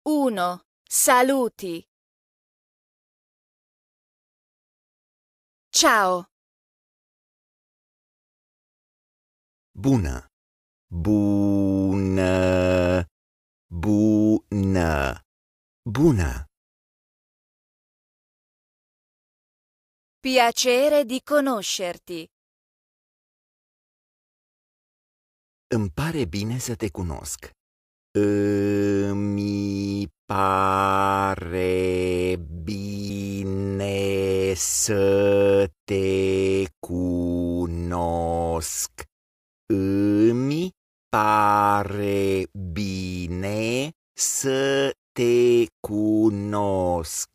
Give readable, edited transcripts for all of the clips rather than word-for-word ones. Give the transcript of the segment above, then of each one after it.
1. Saluti. Ciao. Bună. Bună. Bună. Bună. Piacere di conoscerti. Îmi pare bine să te cunosc. Îmi pare bine să te cunosc. Îmi pare bine să te cunosc.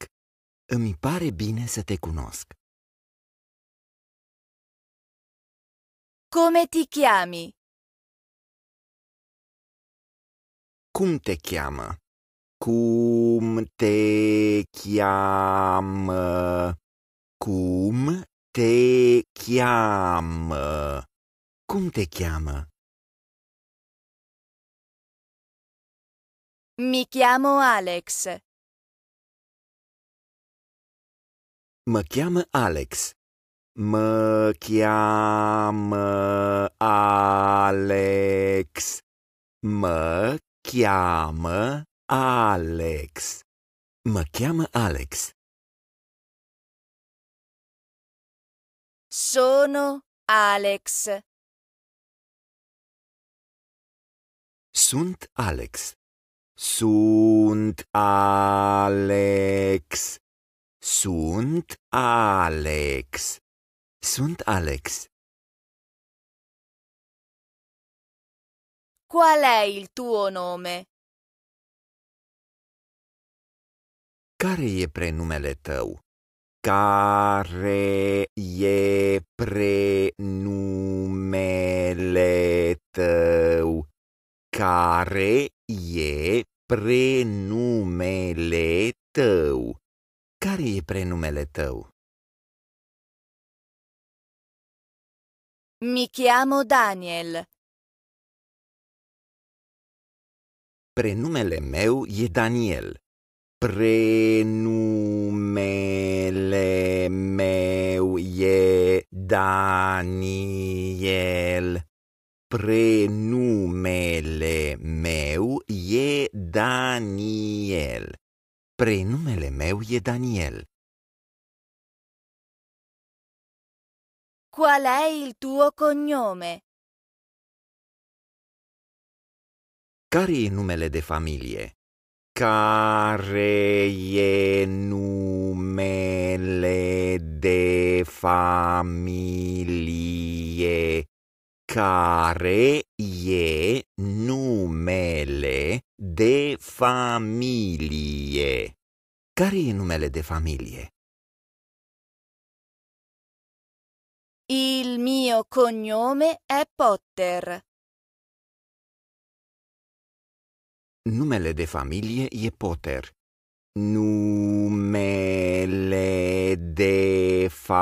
Îmi pare bine să te cunosc. Come ti chiami? Cum te cheamă? Cum te cheamă? Cum te cheamă? Cum te cheamă? Mi chiamo Alex. Mă cheamă Alex. Mă cheamă Alex. Mă cheamă Alex. Mă cheamă Alex. Sono Alex. Sunt Alex. Sunt Alex. Sunt Alex. Sunt Alex. Qual è il tuo nome? Care e prenumele tău? Care e prenumele tău? Care e prenumele tău? Care e prenumele tău? Mi chiamo Daniel. Prenumele meu e Daniel. Prenumele meu e Daniel. Prenumele meu e Daniel. Prenumele meu e Daniel. Qual è il tuo cognome? Care e numele de familie? Care e numele de familie? Care e numele de familie? Care e numele de familie? Il mio cognome è Potter. Numele de familie e Potter. Numele de familie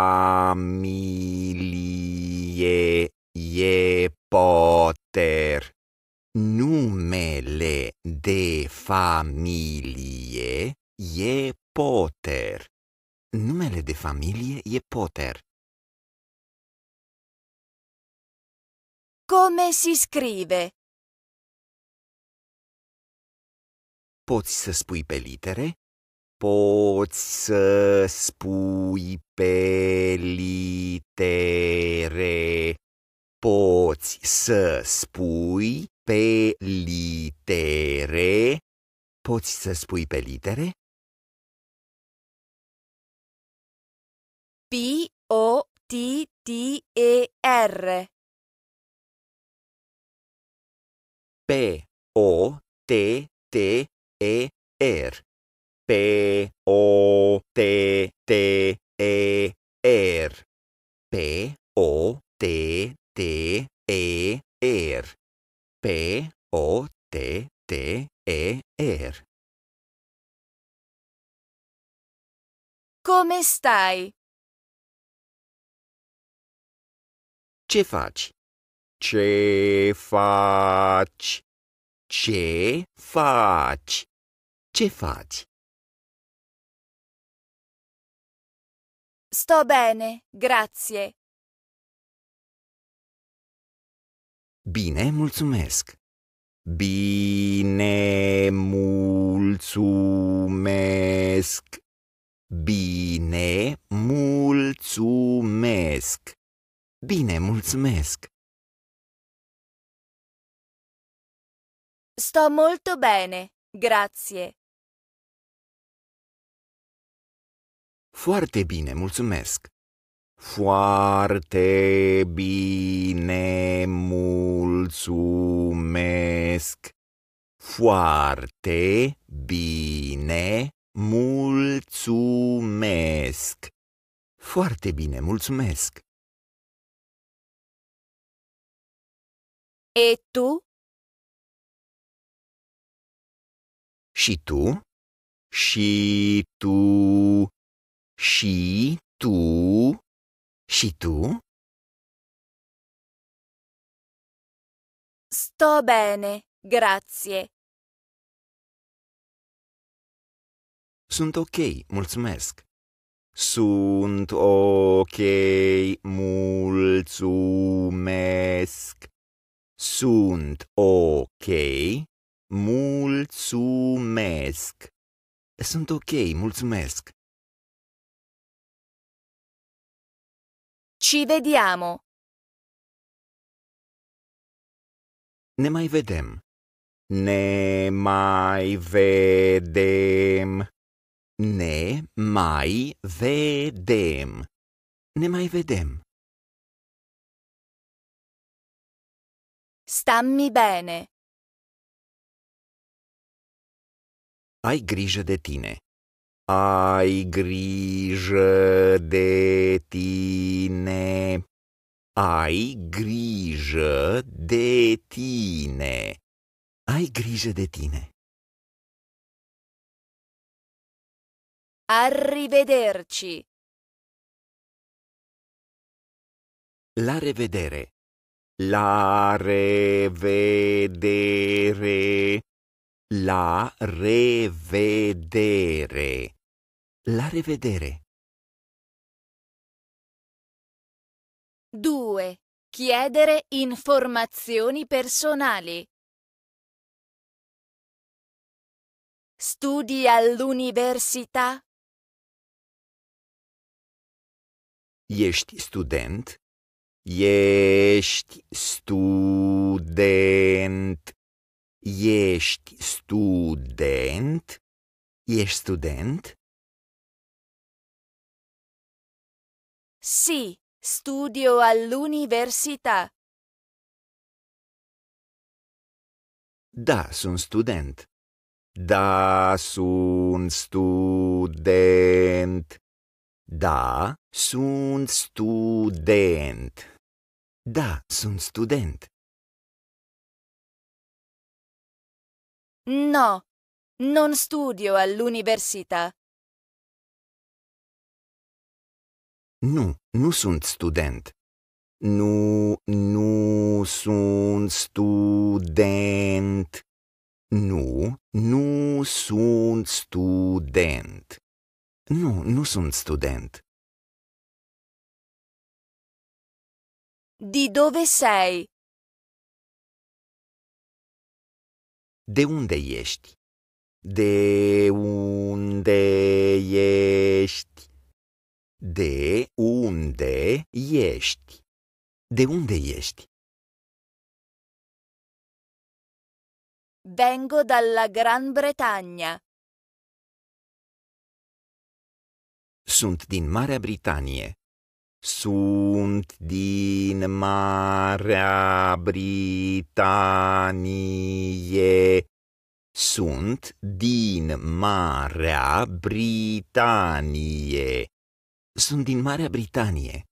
e Potter. Numele de familie e Potter. Numele de familie e Potter. Come si scrive? Poți să spui pe litere? Poți să spui pe litere. Poți să spui pe litere. Poți să spui pe litere? P-O-T-T-E-R. P-O-T-T-E-R. P-O-T-T-E-R. P-O-T-T-E-R. P-O-T-T-E-R. Come stai? Ce faci? Ce faci? Ce faci? Ce faci? Sto bene, grazie. Bine, mulțumesc. Bine, mulțumesc. Bine, mulțumesc. Bine, mulțumesc. Sto molto bene, grazie. Foarte bine, mulțumesc. Foarte bine, mulțumesc. Foarte bine, mulțumesc. Foarte bine, mulțumesc. E tu? Și tu? Și tu? Și tu? Și tu? Sto bene, grazie. Sunt ok, mulțumesc. Sunt ok, mulțumesc. Sunt ok, mulțumesc. Sunt ok, mulțumesc. Ci vediamo. Ne mai vedem. Ne mai vedem. Ne mai vedem. Ne mai vedem. Stammi bene. Ai grijă de tine. Ai grijă de tine. Ai grijă de tine. Ai grijă de tine. Arrivederci. La revedere. La revedere. La revedere. La revedere. 2. Chiedere informazioni personali. Studi all'università? Ești student? Ești student? Ești student? Ești student? Sì, studio all'università. Da, sunt student. Da, sunt student. Da, sunt student. Da, sunt student. No, non studio all'università. Nu, nu sunt student. Nu sunt student. Nu sunt student. Nu sunt student. Di dove sei? De unde ești? De unde ești? De unde ești? De unde ești? Vengo dalla Gran Bretagna. Sunt din Marea Britanie. Sunt din Marea Britanie. Sunt din Marea Britanie. Sunt din Marea Britanie.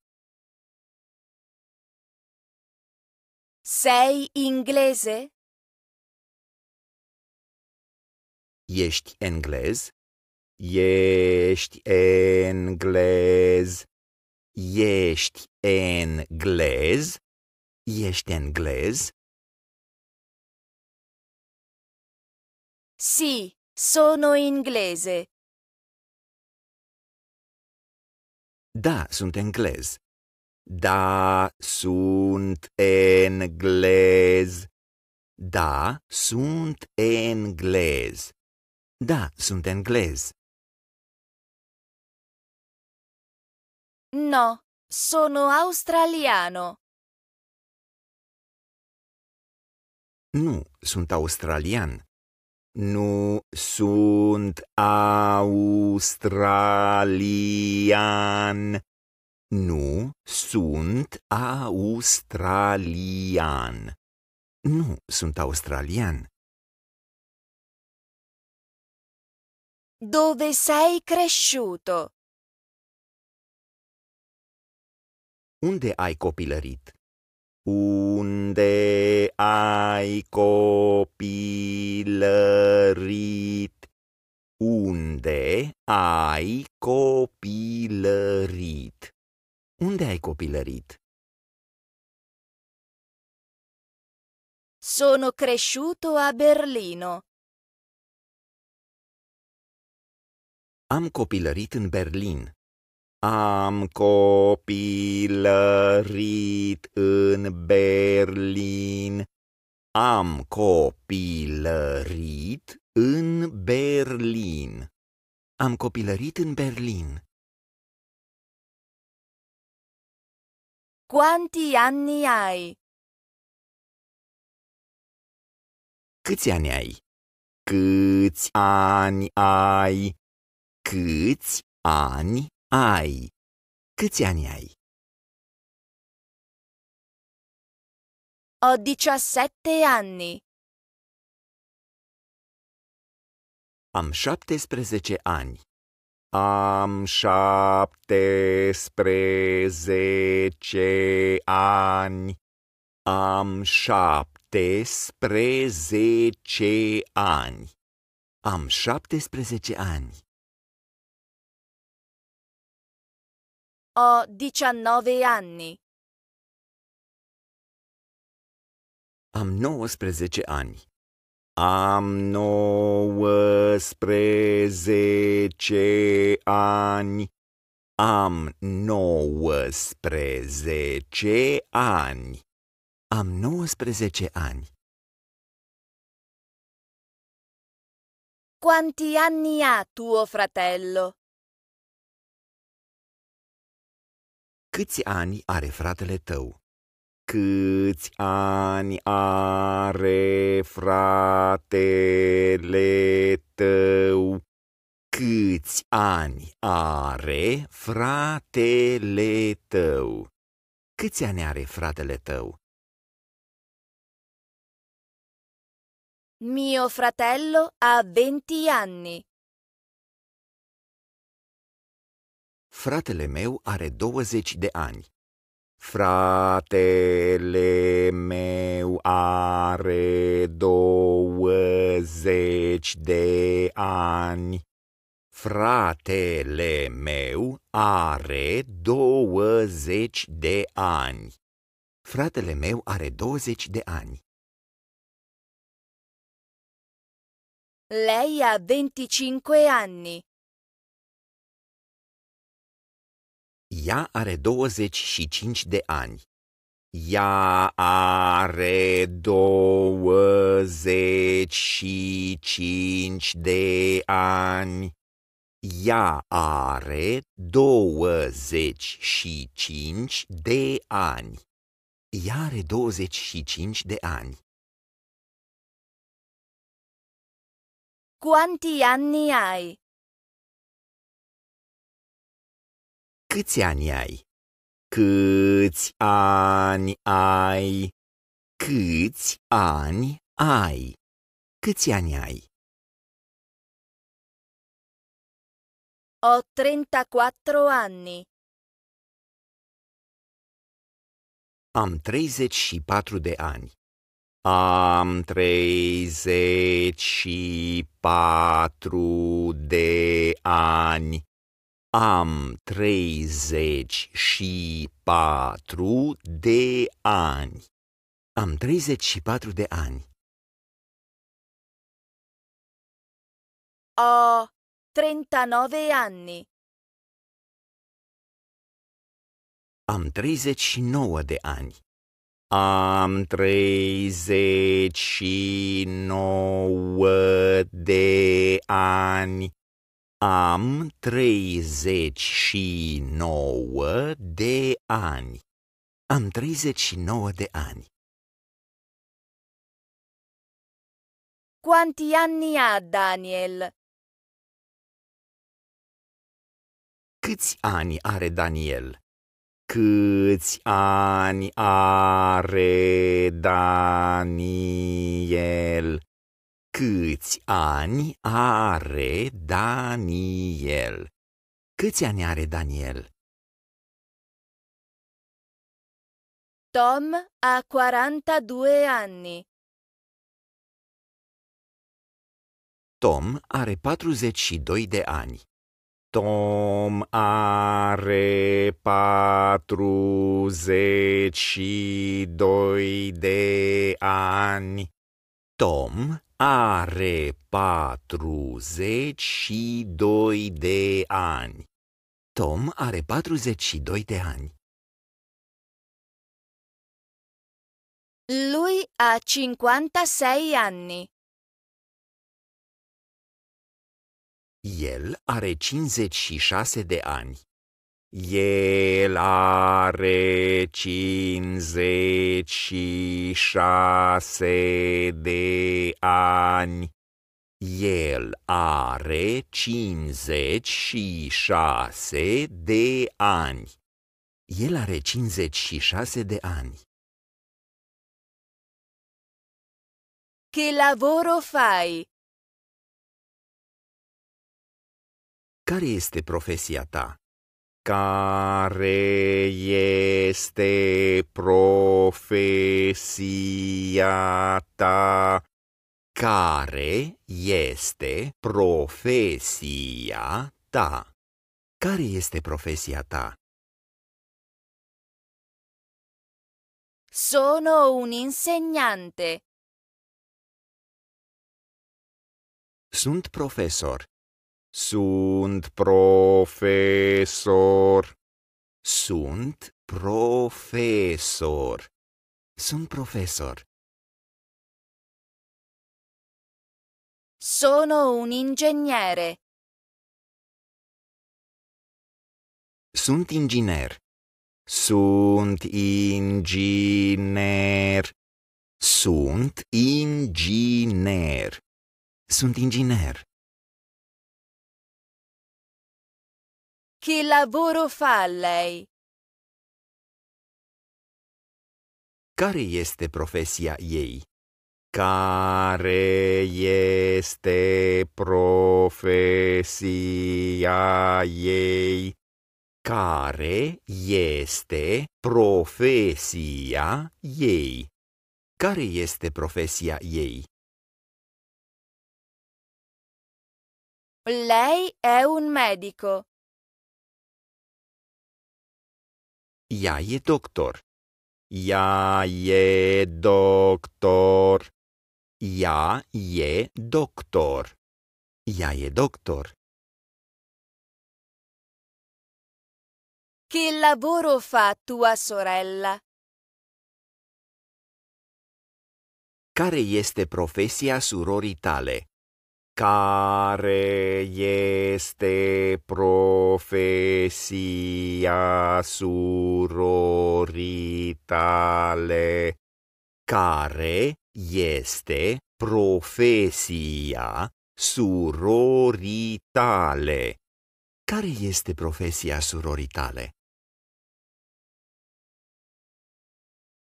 Sei inglese? Ești englez? Ești englez? Ești englez? Ești englez? Sì, Sono inglese. Da, sunt englez. Da, sunt englez. Da, sunt englez. Da, sunt englez. No, sono australiano. Nu, sunt australian. Nu sunt australian. Nu sunt australian. Nu sunt australian. Dove sei cresciuto? Unde ai copilărit? Unde ai copilărit? Unde ai copilărit? Unde ai copilărit? Sono cresciuto a Berlino. Am copilărit în Berlin. Am copilărit în Berlin. Am copilărit în Berlin. Am copilărit în Berlin. Quanti anni hai? Câți ani ai? Câți ani ai? Câți ani ai? Câți ani ai? Ho 17 anni. Am 17 ani. Am 17 ani. Am 17 ani. Am 17 ani. Ho 19 anni. Am 19 ani. Am 19 ani. Am 19 ani. Am 19 ani. Quanti anni ha tuo fratello? Câți ani are fratele tău? Câți ani are fratele tău? Câți ani are fratele tău? Câți ani are fratele tău? Mio fratello ha 20 anni. Fratele meu are 20 de ani. Fratele meu are 20 de ani. Fratele meu are 20 de ani. Fratele meu are 20 de ani. Lei ha 25 anni. Ea are 25 de ani. Ea are 25 de ani. Ea are 25 de ani. Ea are 25 de ani. Quanti anni hai? Câți ani ai? Câți ani ai? Câți ani ai? Câți ani ai? Ho 34 anni. Am 34 de ani. Am 34 de ani. Am 34 de ani. Am 34 de ani. Ho 39 anni. Am 39 de ani. Am 39 de ani. Am 39 de ani. Am 39 de ani. Quanti anni ha Daniel? Câți ani are Daniel? Câți ani are Daniel? Câți ani are Daniel? Câți ani are Daniel? Tom ha 42 anni. Tom are 42 de ani. Tom are 42 de ani. Tom are 42 de ani. Tom are 42 de ani. Lui ha 56 anni. El are 56 de ani. El are 56 de ani. El are 56 de ani. El are 56 de ani. Che lavoro fai? Care este profesia ta? Care este profesia ta? Care este profesia ta? Care este profesia ta? Sono un insegnante. Sunt profesor. Sunt profesor. Sunt profesor. Sunt profesor. Sono un ingegnere. Sunt inginer. Sunt inginer. Sunt inginer. Sunt inginer. Che lavoro fa lei? Care este profesia ei? Care este profesia ei? Care este profesia ei? Care este profesia ei? Lei è un medico. Ea e doctor. Ea e doctor. Ea e doctor. Ea e doctor. Che lavoro fa tua sorella? Care este profesia surorii tale? Care este profesia surorii tale? Care este profesia surorii tale? Care este profesia surorii tale?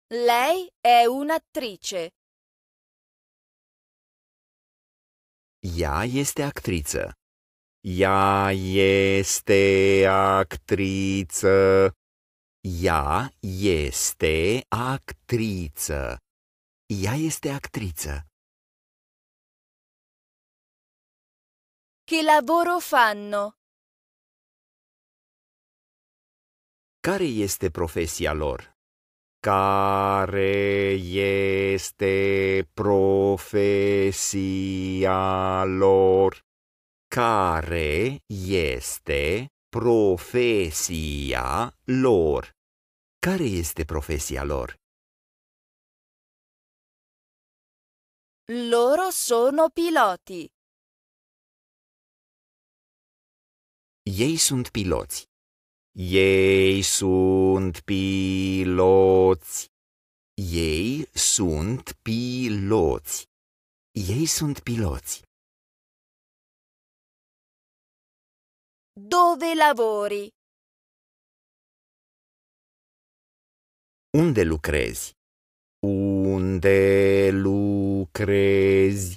Lei è un'attrice. Ea este actriță. Ea este actriță. Ea este actriță. Ea este actriță. Che lavoro fanno? Care este profesia lor? Care este profesia lor? care este profesia lor. Care este profesia lor? Loro sono piloti. Ei sunt piloți. Ei sunt piloți. Ei sunt piloți. Ei sunt piloți. Dove lavori? Unde lucrezi? Unde lucrezi?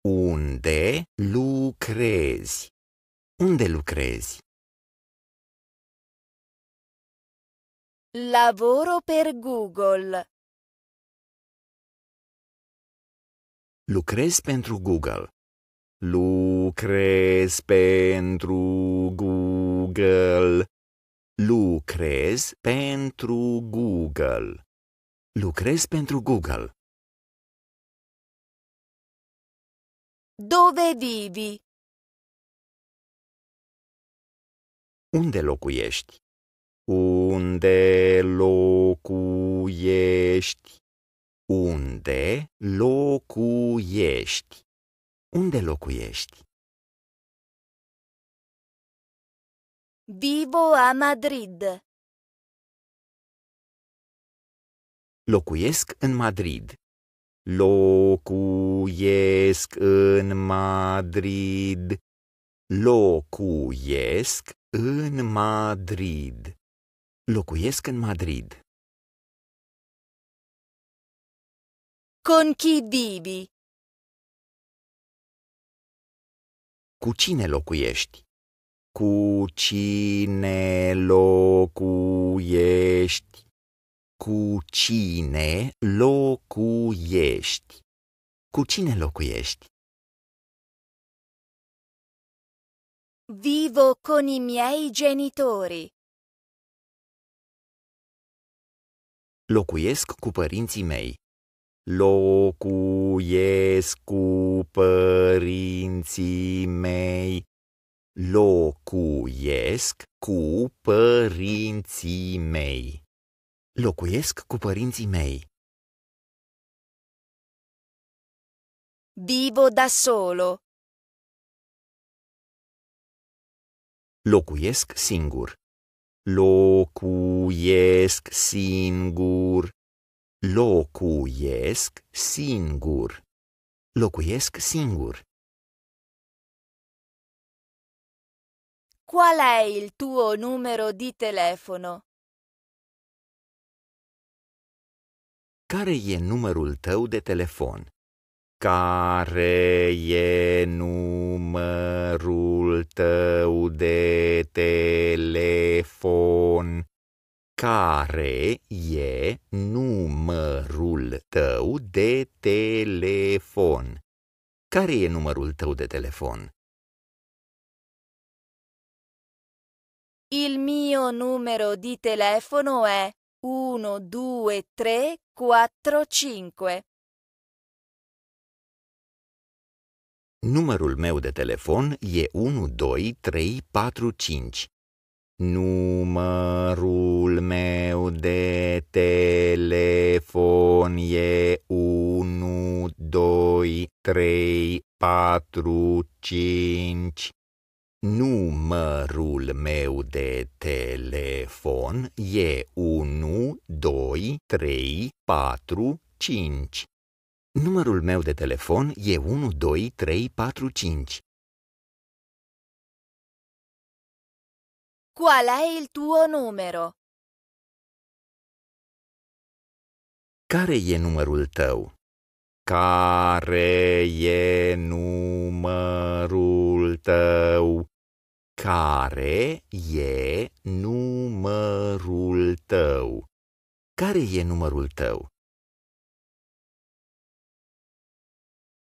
Unde lucrezi? Unde lucrezi? Lavoro per Google. Lucrez pentru Google. Lucrez pentru Google. Lucrez pentru Google. Lucrez pentru Google. Dove vivi? Unde locuiești? Unde locuiești? Unde locuiești? Unde locuiești? Vivo a Madrid. Locuiesc în Madrid. Locuiesc în Madrid. Locuiesc în Madrid. Locuiesc în Madrid. Con chi vivi? Cu cine locuiești? Cu cine locuiești? Cu cine locuiești? Cu cine locuiești? Vivo con i miei genitori. Locuiesc cu părinții mei. Locuiesc cu părinții mei. Locuiesc cu părinții mei. Locuiesc cu părinții mei. Vivo da solo. Locuiesc singur. Locuiesc singur. Locuiesc singur. Locuiesc singur. Qual è il tuo numero di telefono? Care e numărul tău de telefon? Care e numărul tău de telefon? Care e numărul tău de telefon? Care e numărul tău de telefon? Il mio numero di telefono è 1, 2, 3, 4, 5. Numărul meu de telefon e 1, 2, 3, 4, 5. Numărul meu de telefon e 1, 2, 3, 4, 5. Numărul meu de telefon e 1, 2, 3, 4, 5. Numărul meu de telefon e 1, 2, 3, 4, 5. Qual è il tuo numero? Care e numărul tău? Care e numărul tău? Care e numărul tău? Care e numărul tău?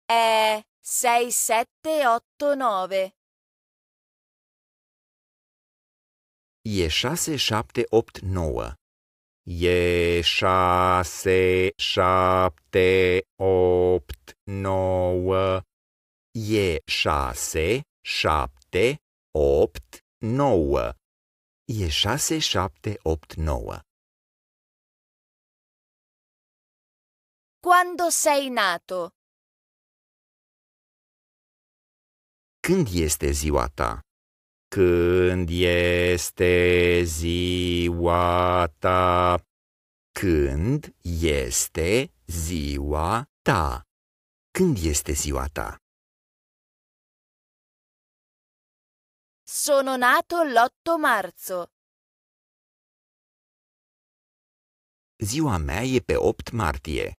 È 6789. E 6, 7, 8, 9. E 6, 7, 8, 9. E 6, 7, 8, 9. E 6, 7, 8, 9. Quando sei nato? Când este ziua ta? Când este ziua ta? Când este ziua ta? Când este ziua ta? Sono nato l'8 marzo. Ziua mea e pe 8 martie.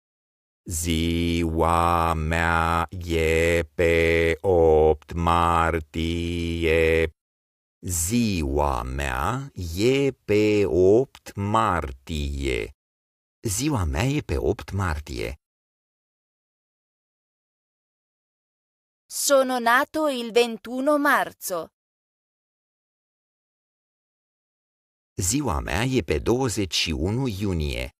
Ziua mea e pe 8 martie. Ziua mea e pe 8 martie. Ziua mea e pe 8 martie. Sono nato il 21 marzo. Ziua mea e pe 21 iunie.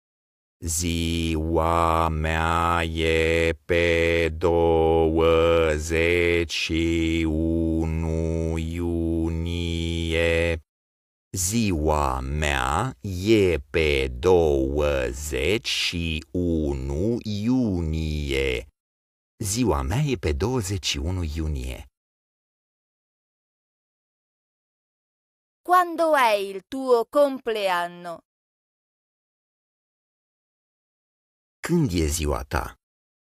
Ziua mea e pe 21 iunie. Ziua mea e pe 21 iunie. Ziua mea e pe 21 iunie. Quando è il tuo compleanno? Când e ziua ta?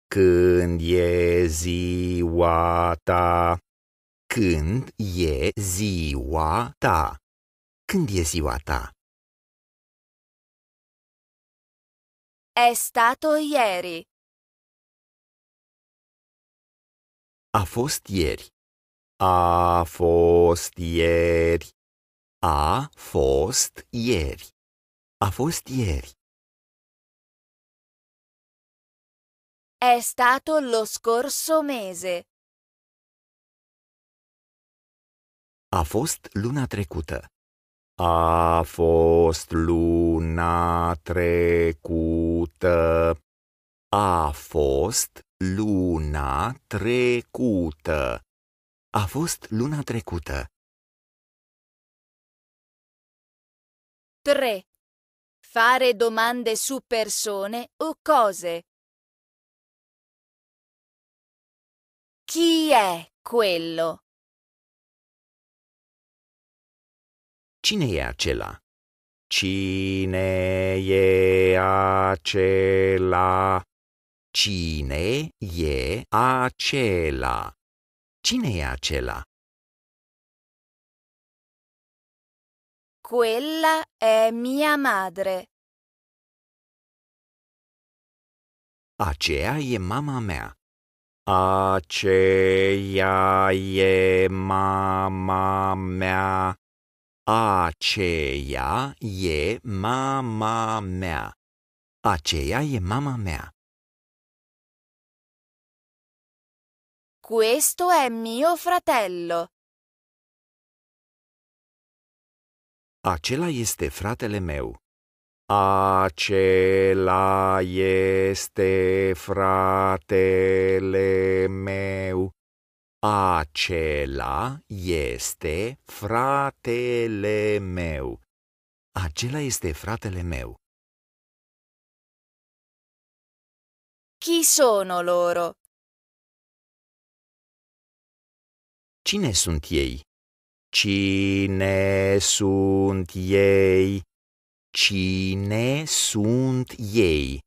Când e ziua ta? Când e ziua ta? Când e ziua ta? È stato ieri. A fost ieri. A fost ieri. A fost ieri. A fost ieri. È stato lo scorso mese. A fost luna trecută. A fost luna trecută. A fost luna trecută. A fost luna trecută. 3. Fare domande su persone o cose. Chi è quello? Cine e acela? Cine e acela? Cine e acela? Cine e acela? Quella è mia madre. Aceea e mama mea. Aceea e mama mea. Aceea e mama mea. Aceea e mama mea. Questo è mio fratello. Acela este fratele meu. Acela este fratele meu. Acela este fratele meu. Acela este fratele meu. Chi sono loro? Cine sunt ei? Cine sunt ei? Cine sunt ei?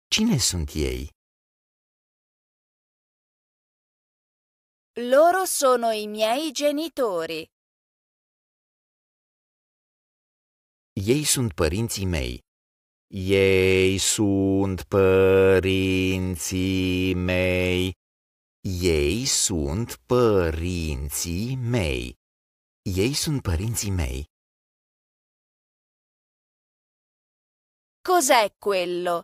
Cine sunt ei? Loro sono i miei genitori. Ei sunt părinții mei. Ei sunt părinții mei. Ei sunt părinții mei. Ei sunt părinții mei. Cos'è quello?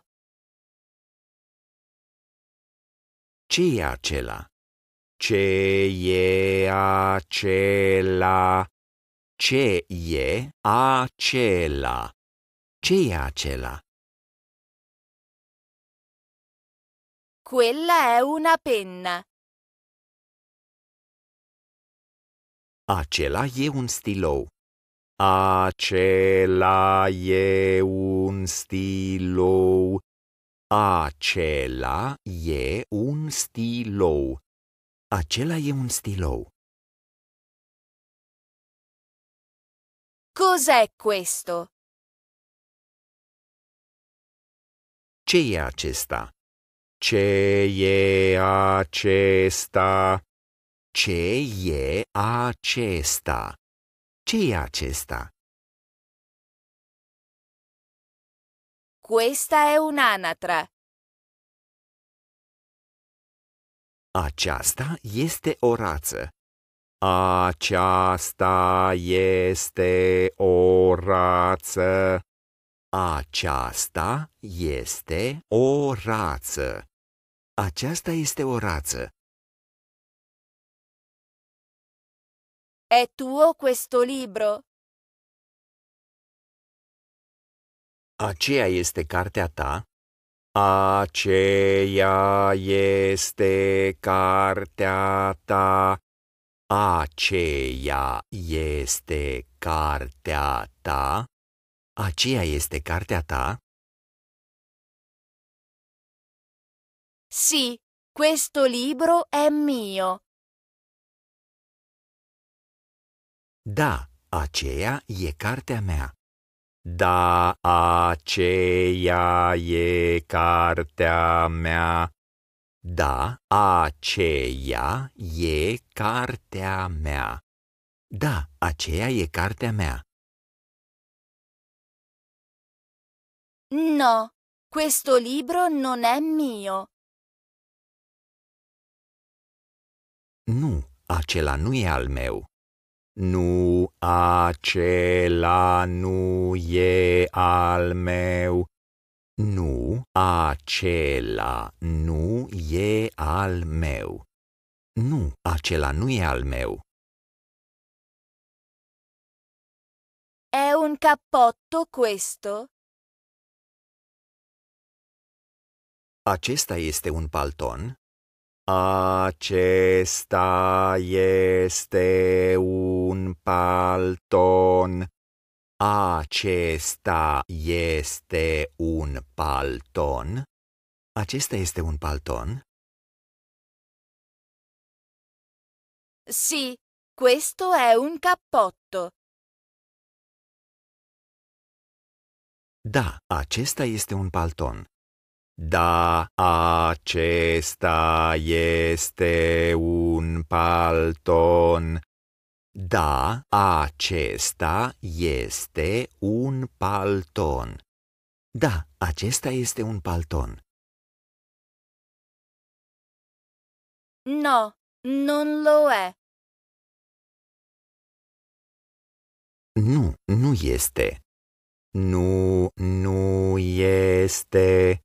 Ce e acela? Ce e acela? Ce e acela? Ce e acela? Quella è una penna. Acela e un stilou. Acela e un stilou. Acela e un stilou. Acela e un stilou. Cos'è questo? Ce e acesta? Ce e acesta? Ce e acesta? Ce e acesta? Questa è un'anatra. Aceasta este o rață. Aceasta este o rață. Aceasta este o rață. Aceasta este o rață. È tuo questo libro? Aceea este cartea ta? Aceea este cartea ta. Aceea este cartea ta. Aceea este cartea ta? Sì, questo libro è mio. Da, aceea e cartea mea. Da, aceea e cartea mea. Da, aceea e cartea mea. Da, aceea e cartea mea. No, questo libro non è mio. Nu, acela nu e al meu. Nu, acela nu e al meu. Nu, acela nu e al meu. Nu, acela nu e al meu. È un cappotto questo? Acesta este un palton? Acesta este un palton. Acesta este un palton. Acesta este un palton? Sì, questo è un cappotto. Da, acesta este un palton. Da, acesta este un palton. Da, acesta este un palton. Da, acesta este un palton. No, non lo è. Nu, nu este. Nu, nu este.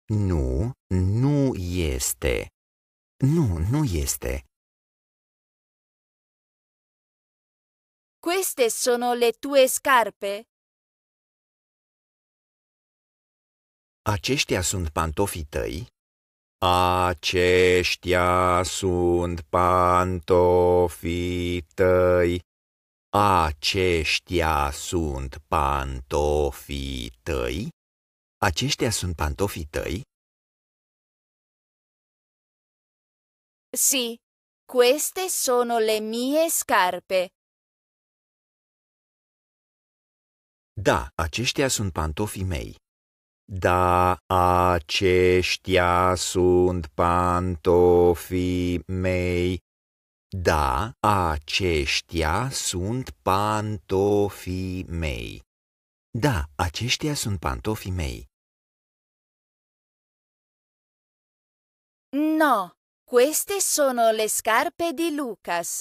Nu, nu este. Nu, nu este. Queste sono le tue scarpe? Aceștia sunt pantofii tăi? Aceștia sunt pantofii tăi. Aceștia sunt pantofii tăi? Aceștia sunt pantofii tăi? Sì, queste sono le mie scarpe. Da, aceștia sunt pantofii mei. Da, aceștia sunt pantofii mei. Da, aceștia sunt pantofii mei. Da, aceștia sunt pantofii mei. No, queste sono le scarpe di Lucas.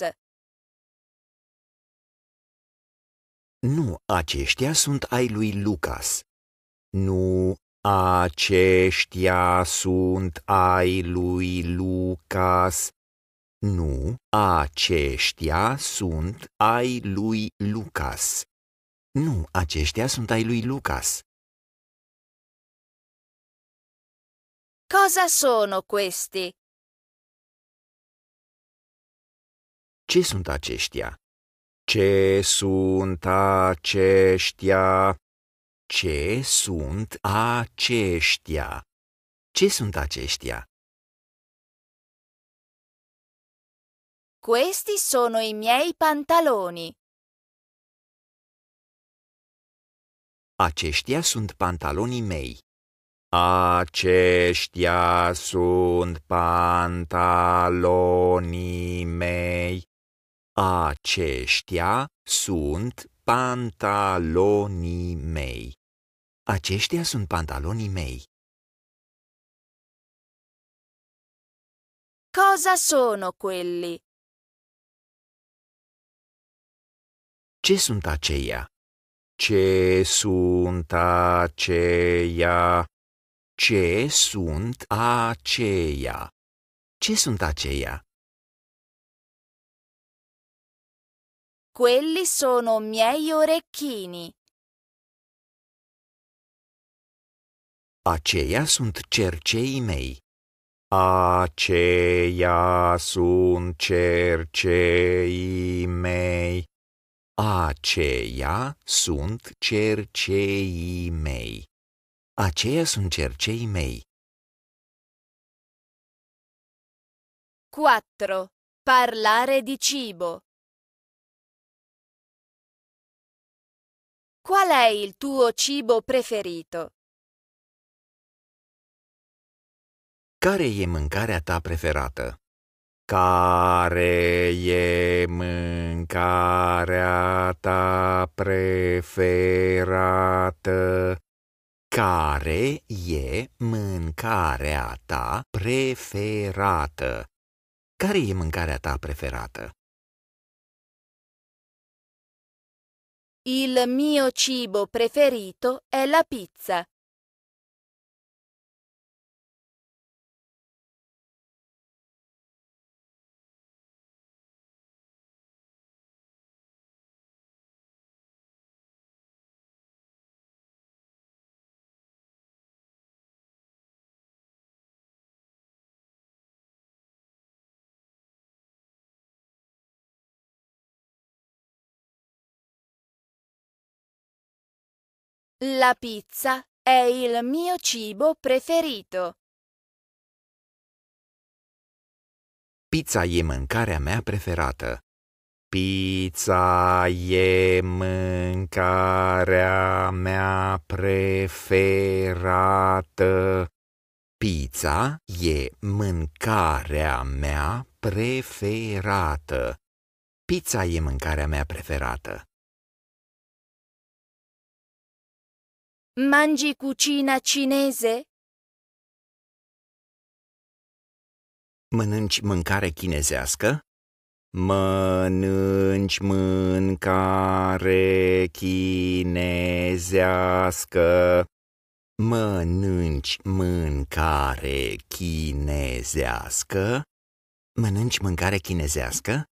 Nu, aceștia sunt ai lui Lucas. Nu, aceștia sunt ai lui Lucas. Nu, aceștia sunt ai lui Lucas. Nu, aceștia sunt ai lui Lucas. Cosa sono questi? Ce sunt aceștia? Ce sunt aceștia? Ce sunt aceștia? Ce sunt aceștia? Questi sono i miei pantaloni. Aceștia sunt pantalonii mei. Aceștia sunt pantalonii mei. Aceștia sunt pantalonii mei. Aceștia sunt pantalonii mei. Cosa sono quelli? Ce sunt aceia? Ce sunt aceia? Ce sunt aceia? Ce sunt aceia? Quelli sono miei orecchini. Aceia sunt cerceii mei. Aceia sunt cerceii mei. Aceia sunt cerceii mei. Aceia sunt cerceii mei. 4. Parlare di cibo. Qual è il tuo cibo preferito? Care e mâncarea ta preferată? Care e mâncarea ta preferată? Care e mâncarea ta preferată? Care e mâncarea ta preferată? Il mio cibo preferito è la pizza. La pizza è il mio cibo preferito. Pizza e mâncarea mea preferată. Pizza e mâncarea mea preferată. Pizza e mâncarea mea preferată. Pizza e mâncarea mea preferată. Mangi cucina cinese? Mănânci mâncare chinezească? Mănânci mâncare chinezească? Mănânci mâncare chinezească? Mănânci mâncare chinezească?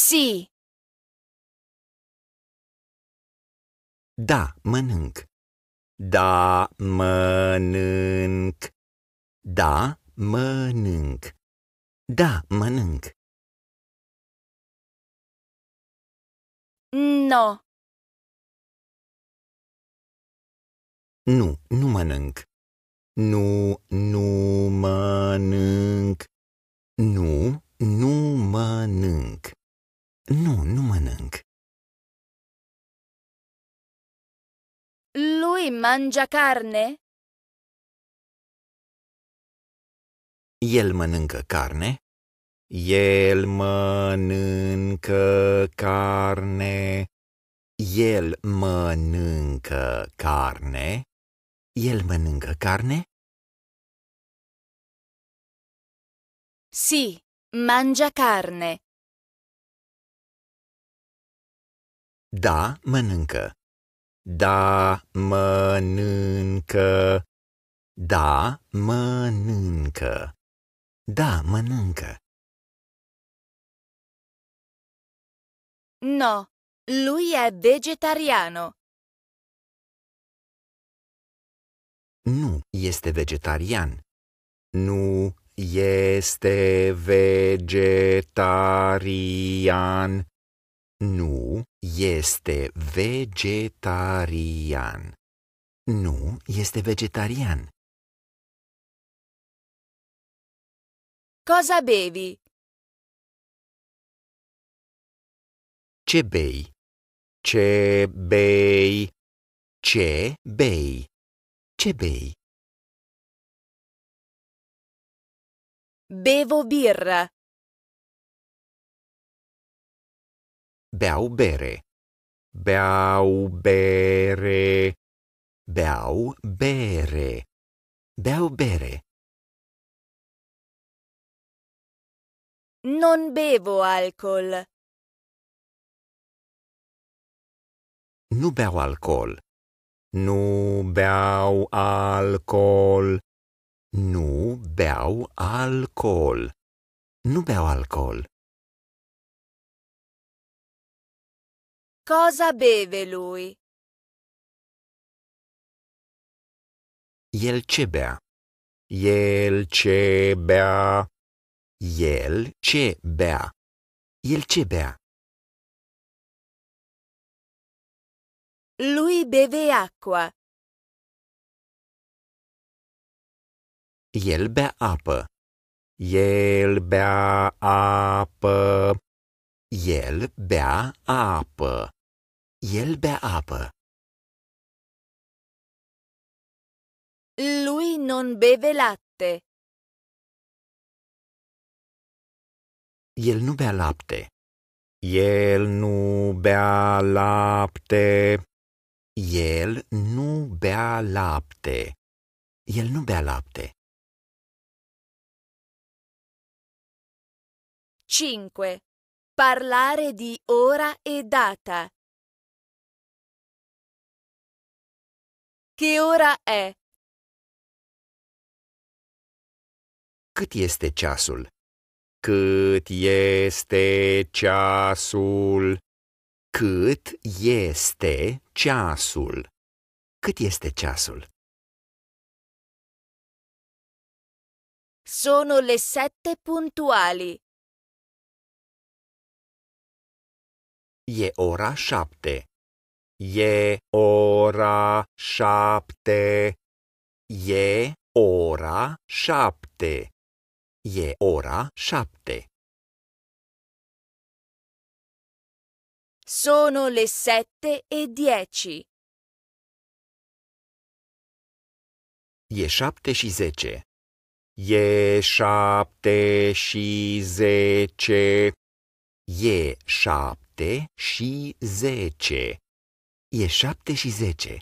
Sì. Da, mănânc. Da, mănânc. Da, mănânc. Da, mănânc. No. Nu, nu mănânc. Nu, nu mănânc. Nu, nu mănânc. Nu, nu mănânc. Lui mangia carne? El mănâncă carne. El mănâncă carne. El mănâncă carne. El mănâncă carne? Sì, mangia carne. Da, mănâncă. Da, mănâncă. Da, mănâncă. Da, mănâncă. No, lui è vegetariano. Nu este vegetarian. Nu este vegetarian. Nu este vegetarian. Nu este vegetarian. Cosa bevi? Ce bei? Ce bei? Ce bei? Ce bei? Bevo birra. Beau bere. Beau bere. Beau bere. Beau bere. Non bevo alcol. Nu beau alcool. Nu beau alcool. Nu beau alcool. Nu beau alcool. Cosa beve lui? El ce bea? El ce bea? El ce bea? El ce bea? Lui beve acqua. El bea apă. El bea apă. El bea apă. El bea apă. Lui non beve latte. El nu bea lapte. El nu bea lapte. El nu bea lapte. El nu bea lapte. 5. Parlare di ora e data. Che ora è? Cât este ceasul? Cât este ceasul? Cât este ceasul? Cât este ceasul? Sono le 7 puntuali. E ora 7. E ora 7. E ora 7. E ora 7. Sono le 7:10. E 7:10. E 7:10. E 7:10. E 7:10.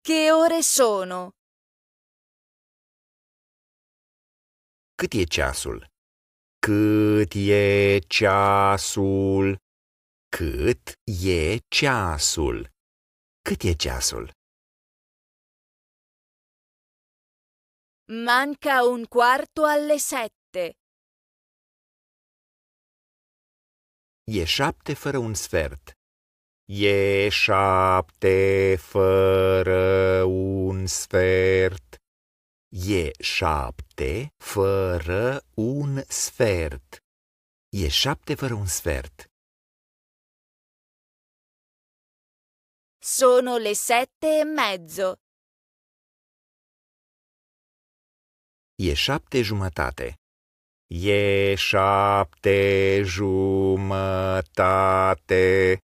Che ore sono? Cât e ceasul? Cât e ceasul? Cât e ceasul? Cât e ceasul? Manca un quarto alle 7. E 7 fără un sfert. E 7 fără un sfert. E 7 fără un sfert. E 7 fără un sfert. Sono le 7:30. E 7:30. E 7:30.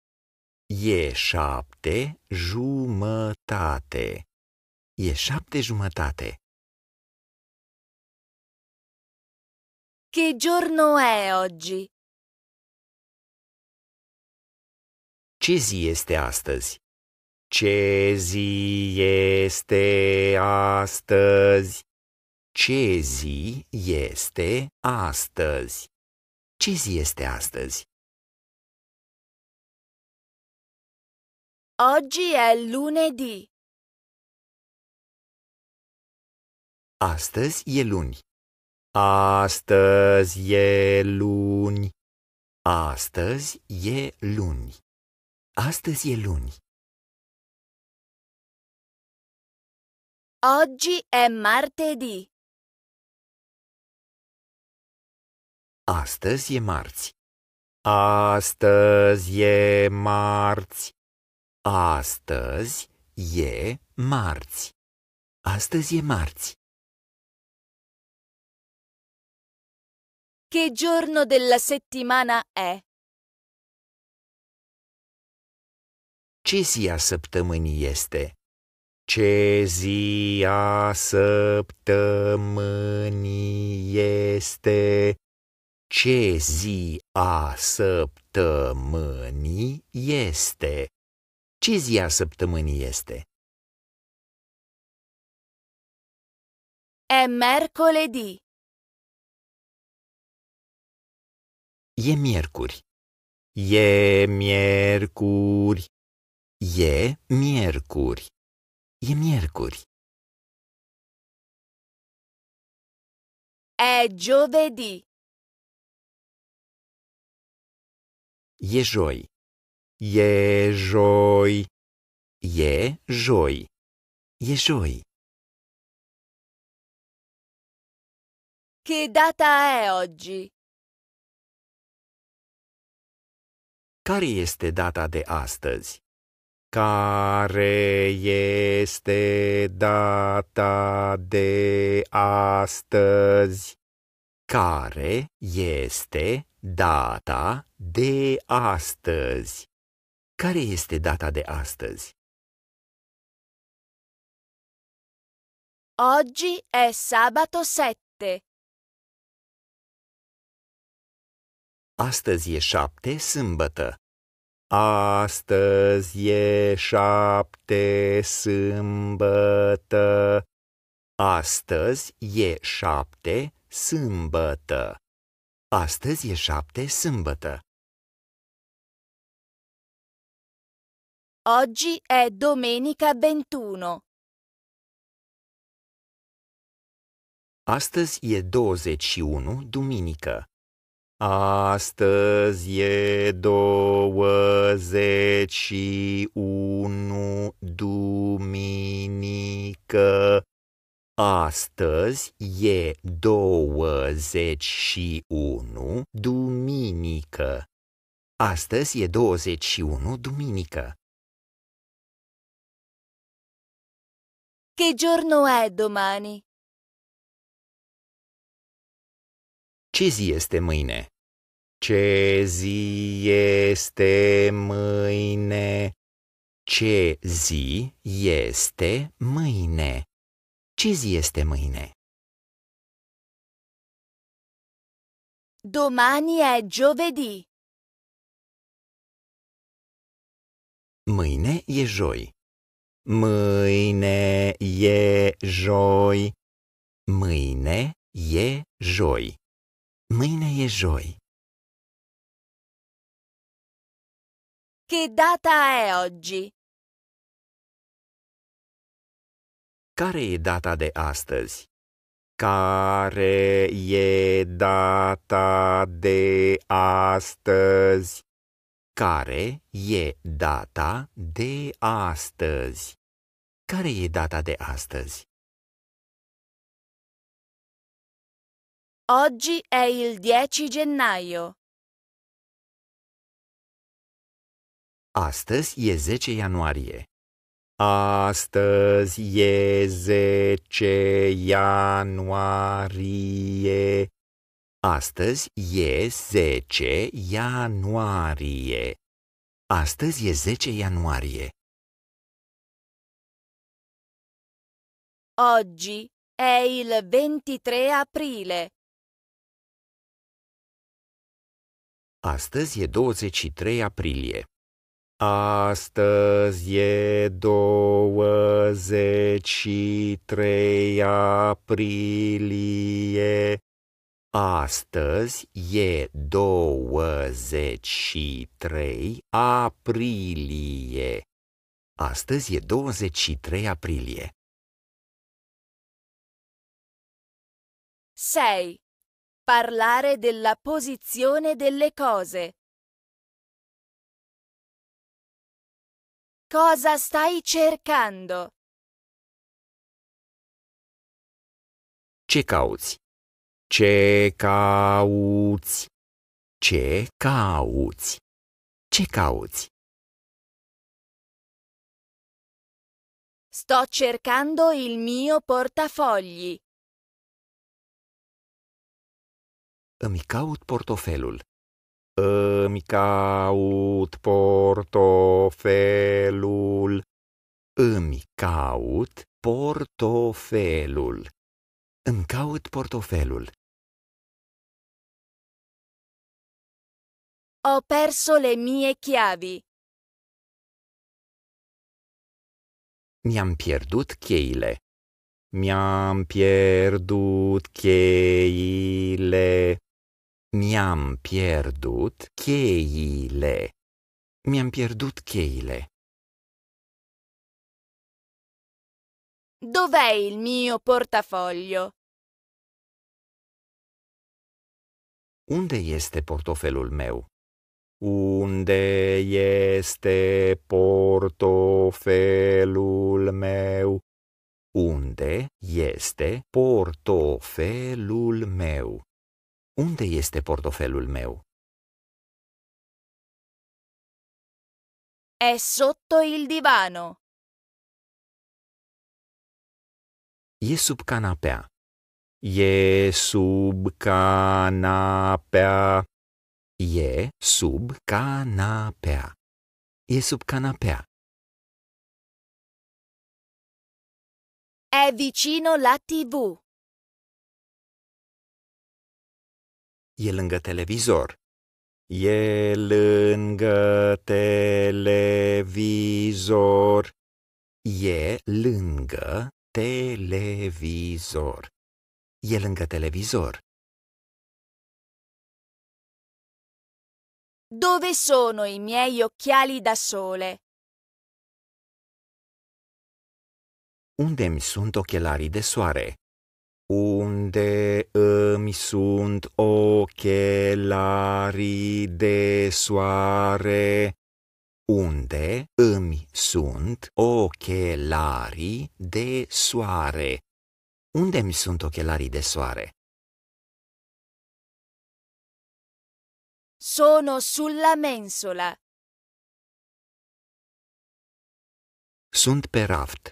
E 7:30. E 7:30. Che giorno è oggi? Ce zi este astăzi? Ce zi este astăzi? Ce zi este astăzi? Ce zi este astăzi? Oggi è lunedì. Astăzi e luni. Astăzi e luni. Astăzi e luni. Astăzi e luni. Oggi è martedì. Astăzi e marți. Astăzi e marți. Astăzi e marți. Astăzi e marți. Che giorno della settimana è? Ce zi a săptămânii este? Ce zi a săptămânii este? Ce zi a săptămânii este? Ce zi a săptămânii este? È mercoledì. E miercuri. E miercuri. E miercuri. E miercuri. È giovedì. E joi. E joi. E joi. E joi. Che data è oggi? Care este data de astăzi? Care este data de astăzi? Care este data de astăzi? Care este data de astăzi? Oggi è sabato 7. Astăzi e 7, sâmbătă. Astăzi e 7, sâmbătă. Astăzi e 7, sâmbătă. Astăzi e 7, sâmbătă. Oggi è domenica 21. Astăzi e 21, duminică. Astăzi e 21, duminică. Astăzi e 21, duminică. Astăzi e 21, duminică. Che giorno è domani? Ce zi este mâine? Ce zi este mâine? Ce zi este mâine? Ce zi este mâine? Domani è giovedì. Mâine e joi. Mâine e joi. Mâine e joi. Mâine e joi. Che data è oggi? Care e data de astăzi? Care e data de astăzi? Care e data de astăzi? Care e data de astăzi? Oggi è il 10 gennaio. Astăzi e 10 ianuarie. Astăzi e 10 ianuarie. Astăzi e 10 ianuarie. Astăzi e 10 ianuarie. Oggi è il 23 aprile. Astăzi e 23 aprilie. Astăzi e 23 aprilie. Astăzi e 23 aprilie. Astăzi e 23 aprilie. 6. Parlare della posizione delle cose. Cosa stai cercando? Ce cauți? Ce cauți? Ce cauți? Ce cauți? Sto cercando il mio portafogli. Îmi caut portofelul. Îmi caut portofelul. Îmi caut portofelul. Îmi caut portofelul. Ho perso le mie chiavi. Mi-am pierdut cheile. Mi-am pierdut cheile. Mi-am pierdut cheile. Mi-am pierdut cheile. Dov'è il mio portafoglio? Unde este portofelul meu? Unde este portofelul meu? Unde este portofelul meu? Unde este portofelul meu? È sotto il divano. E sub canapea. E sub canapea. E sub canapea. E sub canapea. È vicino la TV. E lângă televizor. E lângă televizor. E lângă televizor. E lângă televizor. Dove sono i miei occhiali da sole? Unde mi sunt ochelarii de soare? Unde îmi sunt ochelarii de soare? Unde îmi sunt ochelarii de soare? Unde mi sunt ochelarii de soare? Sono sulla mensola. Sunt pe raft.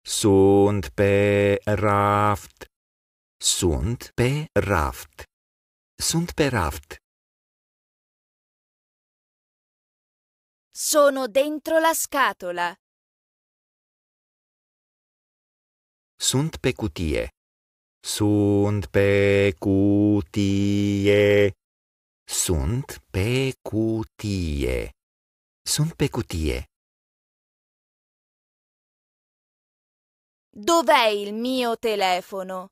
Sunt pe raft. Sunt pe raft. Sunt pe raft. Sono dentro la scatola. Sunt pe cutie. Sunt pe cutie. Sunt pe cutie. Sunt pe cutie. Dov'è il mio telefono?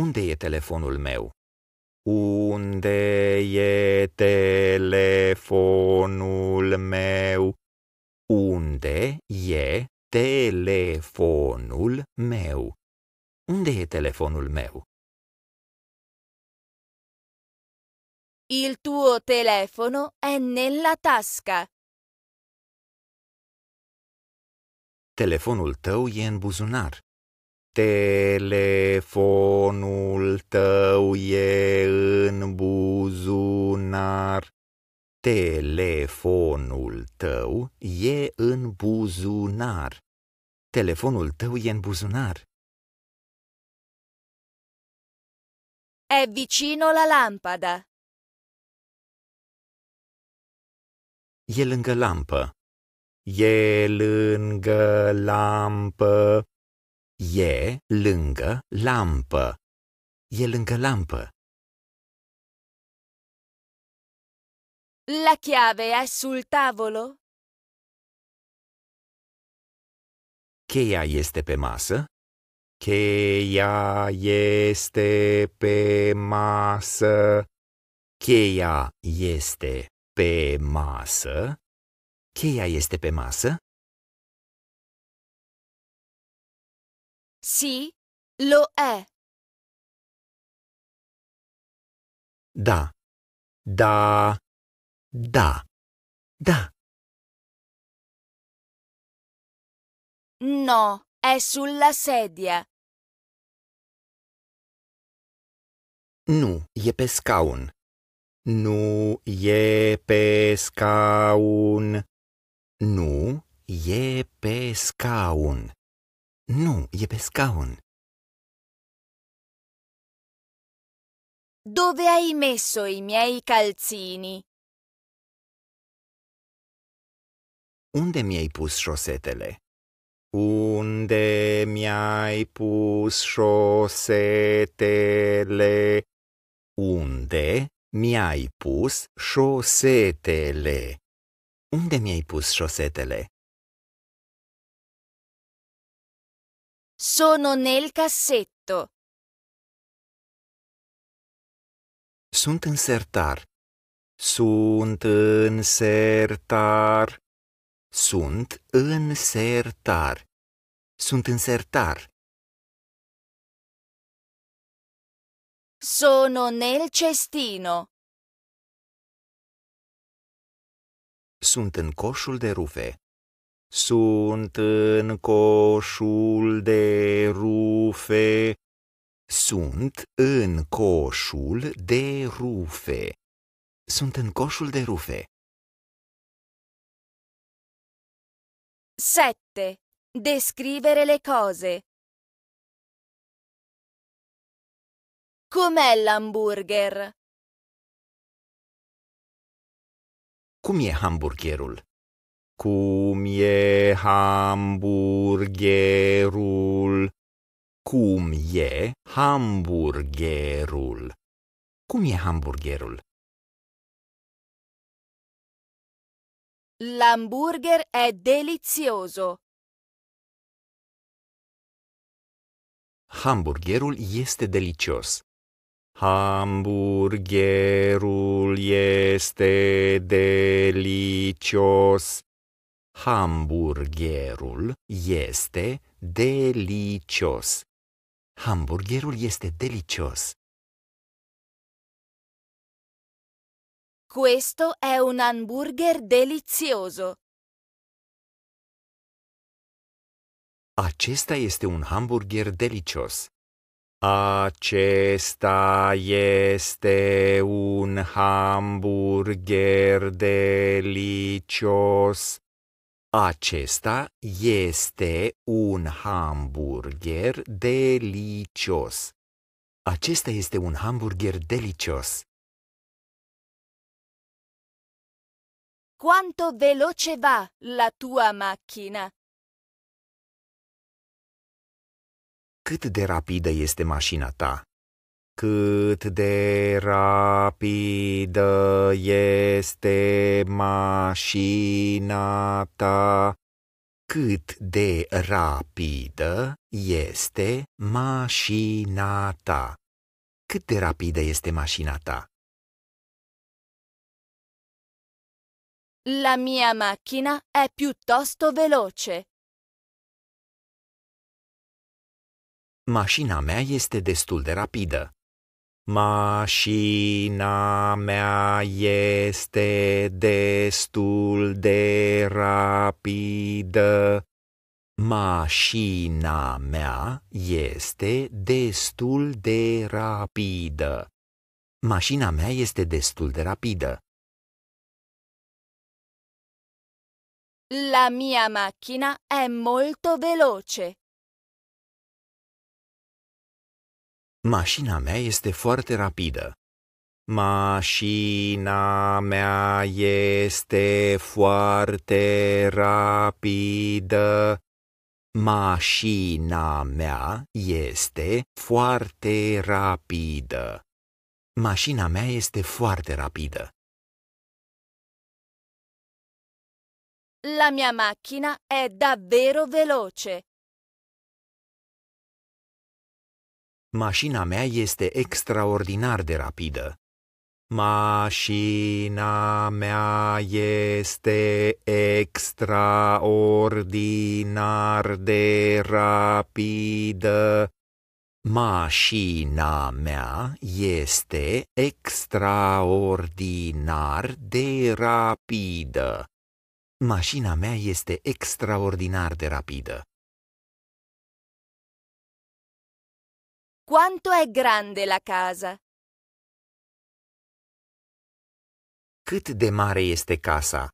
Unde e telefonul meu? Unde e telefonul meu? Unde e telefonul meu? Unde e telefonul meu? Il tuo telefono è nella tasca. Telefonul tău e în buzunar. Telefonul tău e în buzunar. Telefonul tău e în buzunar. Telefonul tău e în buzunar. È vicino la lampada. E lângă lampă. E lângă lampă. E lângă lampă. E lângă lampă. La chiave è sul tavolo? Cheia este pe masă. Cheia este pe masă. Cheia este pe masă. Cheia este pe masă? Sì, lo è. Da. Da. Da. Da. No, è sulla sedia. Nu, e pe scaun. Nu e pe scaun. Nu e pe scaun. Nu e pe scaun. Dove hai messo i miei calzini? Unde mi-ai pus șosetele? Unde mi-ai pus șosetele? Unde mi-ai pus șosetele? Unde mi-ai pus șosetele? Sono nel cassetto. Sunt în sertar. Sunt în sertar. Sunt în sertar. Sunt în sertar. Sono nel cestino. Sunt în coșul de rufe. Sunt în coșul de rufe. Sunt în coșul de rufe. Sunt în coșul de rufe. 7. Descrivere le cose. Com'è l'hamburger? Cum e hamburgerul? Cum e hamburgerul? Cum e hamburgerul? Cum e hamburgerul? L'hamburger è delizioso. Hamburgerul este delicios. Hamburgerul este delicios. Hamburgerul este delicios. Hamburgerul este delicios. Questo è un hamburger delizioso. Acesta este un hamburger delicios. Acesta este un hamburger delicios. Acesta este un hamburger delicios. Acesta este un hamburger delicios. Quanto veloce va la tua macchina? Cât de rapidă este mașina ta? Cât de rapidă este mașina ta? Cât de rapidă este mașina ta? Cât de rapidă este mașina ta? La mia macchina è piuttosto veloce. Mașina mea este destul de rapidă. Mașina mea este destul de rapidă. Mașina mea este destul de rapidă. Mașina mea este destul de rapidă. La mia macchina è molto veloce. Mașina mea este foarte rapidă. Mașina mea este foarte rapidă. Mașina mea este foarte rapidă. Mașina mea este foarte rapidă. La mia macchina è davvero veloce. Mașina mea este extraordinar de rapidă. Mașina mea este extraordinar de rapidă. Mașina mea este extraordinar de rapidă. Mașina mea este extraordinar de rapidă. quanto è grande la casa? Cât de mare este casa?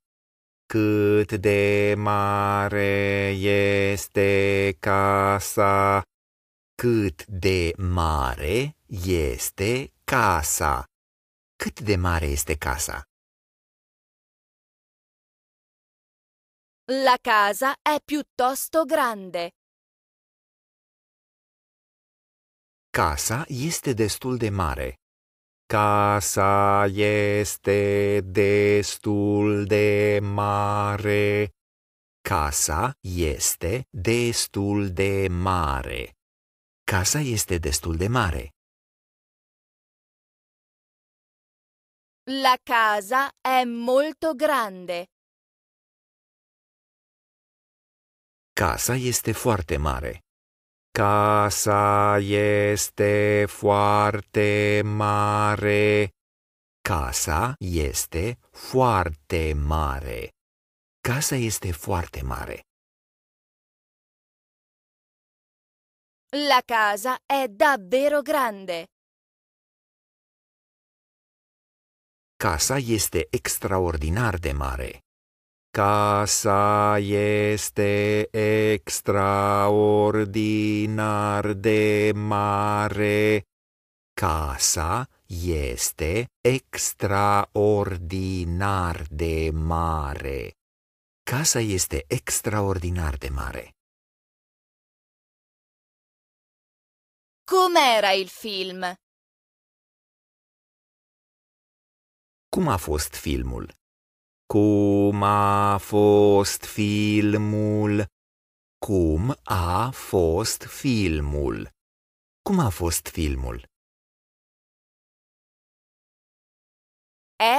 Cât de mare este casa? Cât de mare este casa? Cât de mare este casa? La casa è piuttosto grande. Casa este destul de mare. Casa este destul de mare. Casa este destul de mare. Casa este destul de mare. La casa è molto grande. Casa este foarte mare. Casa este foarte mare. Casa este foarte mare. Casa este foarte mare. La casa è davvero grande. Casa este extraordinar de mare. Casa este extraordinar de mare. Casa este extraordinar de mare. Casa este extraordinar de mare. Com'era il film? Cum a fost filmul? Cum a fost filmul? Cum a fost filmul? Cum a fost filmul?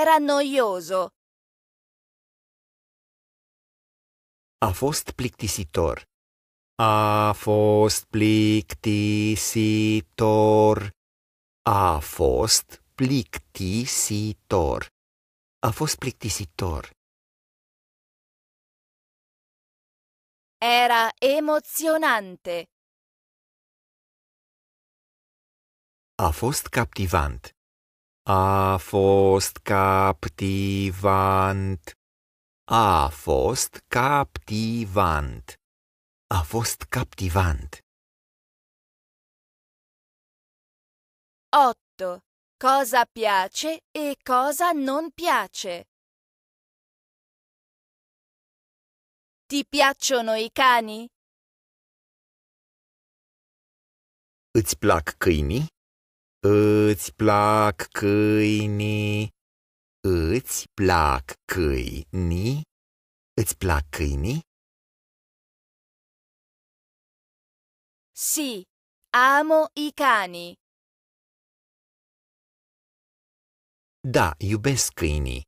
Era noioso. A fost plictisitor. A fost plictisitor. A fost plictisitor. A fost plictisitor. Era emozionante. A fost captivant. A fost captivant. A fost captivant. A fost captivant. 8. Cosa piace e cosa non piace? Ti piacciono i cani? Îți plac câinii? Îți plac câinii? Îți plac câinii? Îți plac câinii? Sì, amo i cani. Da, iubesc câinii.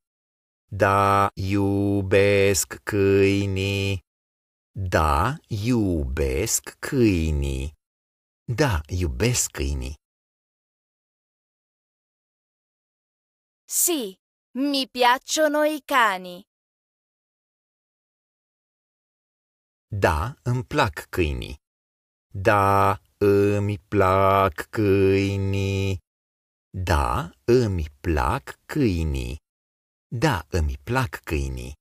Da, iubesc câinii. Da, iubesc câinii. Da, iubesc câinii. Sì, mi piacciono i cani. Da, îmi plac câinii. Da, îmi plac câinii. Da, îmi plac câinii. Da, îmi plac câinii.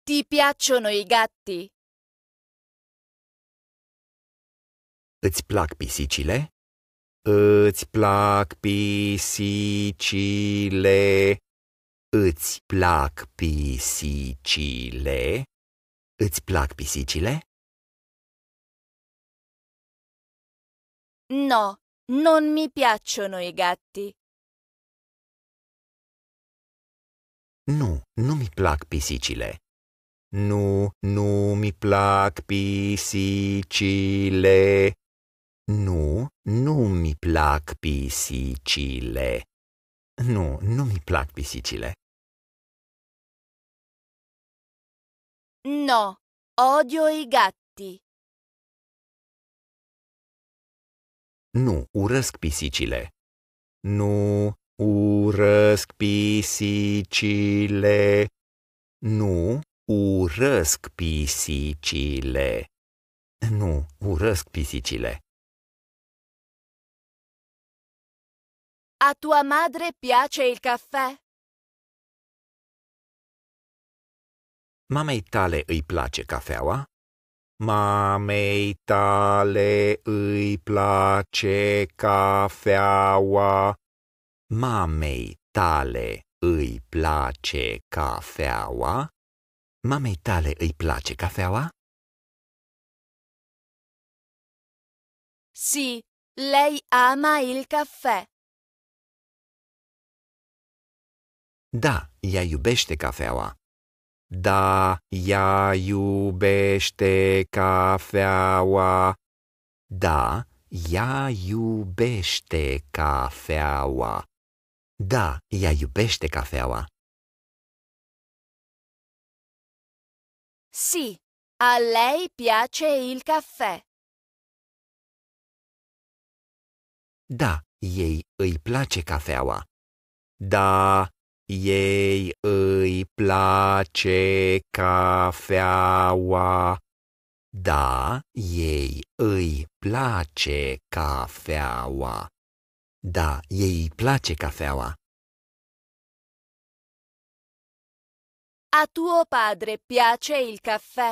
Ti piacciono i gatti? Îți plac pisicile? Îți plac pisicile? Îți plac pisicile? Îți plac pisicile? No, non mi piacciono i gatti. Nu, nu mi plac pisicile. Nu, nu mi plac pisicile. Nu, nu mi plac pisicile. Nu, nu mi plac pisicile. No, odio i gatti. Nu, urăsc pisicile. Nu, urăsc pisicile. Nu, urăsc pisicile. Nu, urăsc pisicile. A tua madre piace il caffè? Mamei tale îi place cafeaua? Mamei tale îi place cafeaua. Mamei tale îi place cafeaua? Mamei tale îi place cafeaua? Sì, lei ama il caffè. Da, ea iubește cafeaua. Da, ea iubește cafeaua. Da, ea iubește cafeaua. Da, ea iubește cafeaua. Sì, a lei piace il caffè. Da, ei îi place cafeaua. Da, ei îi place cafeaua. Da, ei îi place cafeaua. Da, ei îi place cafeaua. A tuo padre piace il caffè?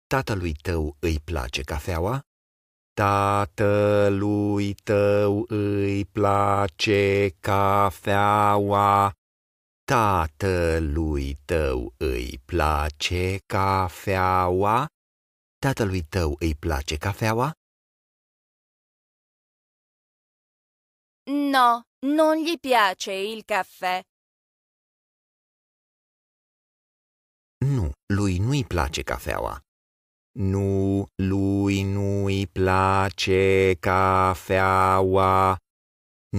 Tatălui tău îi place cafeaua? Tatălui tău îi place cafeaua. Tatălui tău îi place cafeaua. Tatălui tău îi place cafeaua? No, non gli piace il caffè. Nu, lui nu-i place cafeaua. Nu, lui nu-i place cafeaua.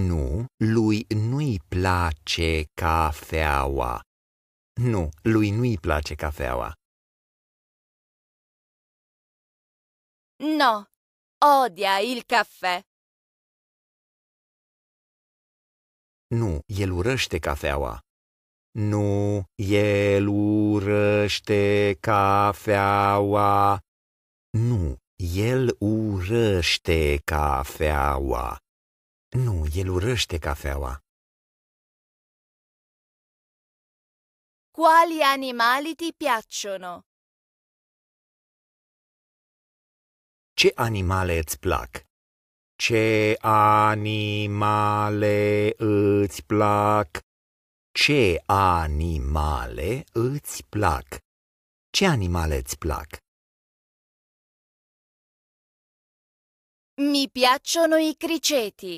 Nu, lui nu-i place cafeaua. Nu, lui nu-i place cafeaua. No, odia il caffè. Nu, el urăște cafeaua. Nu, el urăște cafeaua. Nu, el urăște cafeaua. Nu, el urăște cafeaua. Quali animali ti piacciono? Ce animale îți plac? Ce animale îți plac? Ce animale îți plac? Ce animale îți plac? Mi piacciono i criceti.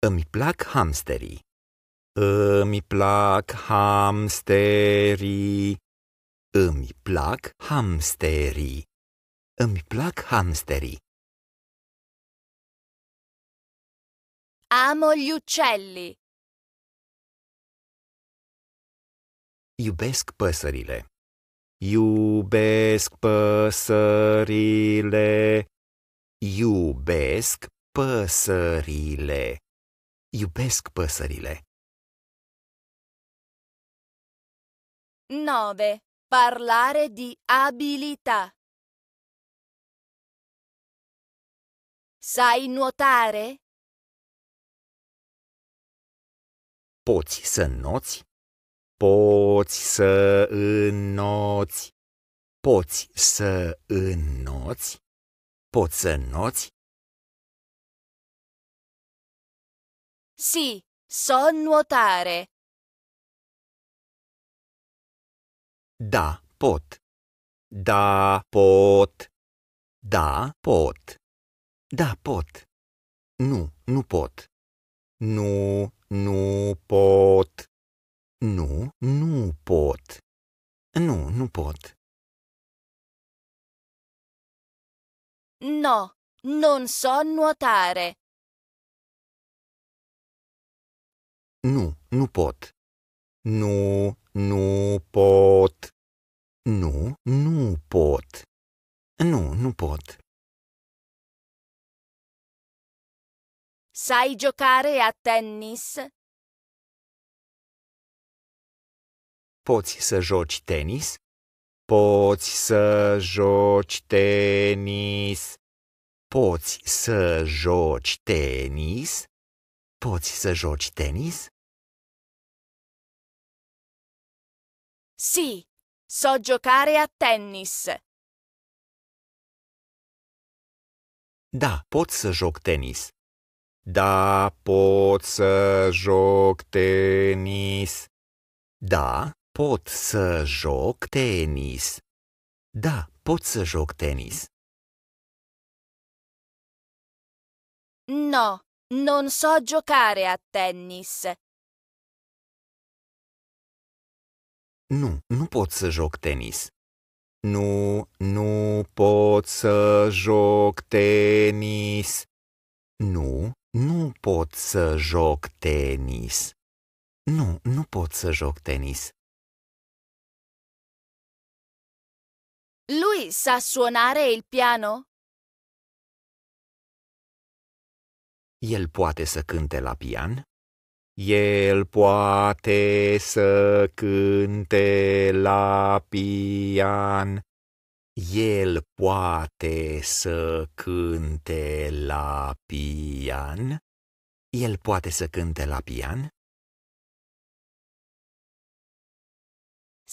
Îmi plac hamsterii. Îmi plac hamsterii. Îmi plac hamsterii. Îmi plac hamsterii. Amo gli uccelli. Iubesc păsările. Iubesc păsările. Iubesc păsările. Iubesc păsările. 9. Parlare di abilità. Sai nuotare? Poți să înnoți? Poți să înnoți? Poți să înnoți? Poți să înnoți? Sì, so nuotare. Da, pot. Da, pot. Da, pot. Da, pot. Nu, nu pot. Nu, nu pot. Nu, nu pot. Nu, nu pot. No, non so nuotare. Nu, nu pot. Nu, nu pot. Nu, nu pot. Nu, nu pot. Sai giocare a tennis? Poți să joci tenis? Poți să joci tenis? Poți să joci tenis? Poți să joci tenis? Sì, so giocare a tennis. Da, pot să joc tenis. Da, pot să joc tenis. Da, pot să joc tenis. Da, pot să joc tenis. No, non so giocare a tennis. Nu pot să joc tenis. Nu pot să joc tenis. Nu pot să joc tenis. Nu pot să joc tenis. Lui sa suonare il piano? El poate să cânte la pian? El poate să cânte la pian. El poate să cânte la pian. El poate să cânte la pian?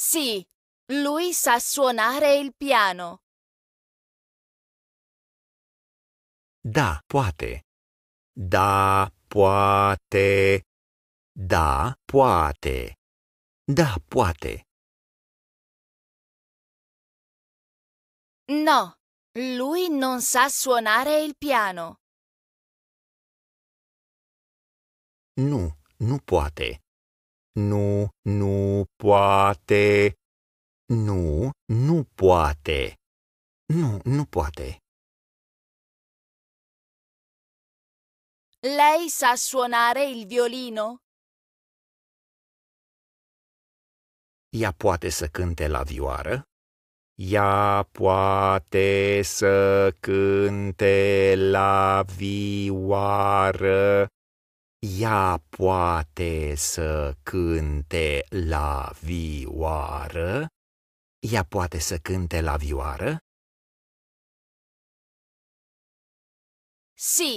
Sì, lui sa suonare il piano. Da, poate. Da, poate. Da, poate. Da, poate. No, lui non sa suonare il piano. Nu poate. Nu poate. Nu poate. Nu poate. Lei sa suonare il violino? Ea poate să cânte la vioară? Ea poate să cânte la vioară. Ea poate să cânte la vioară. Ea poate să cânte la vioară? Sì,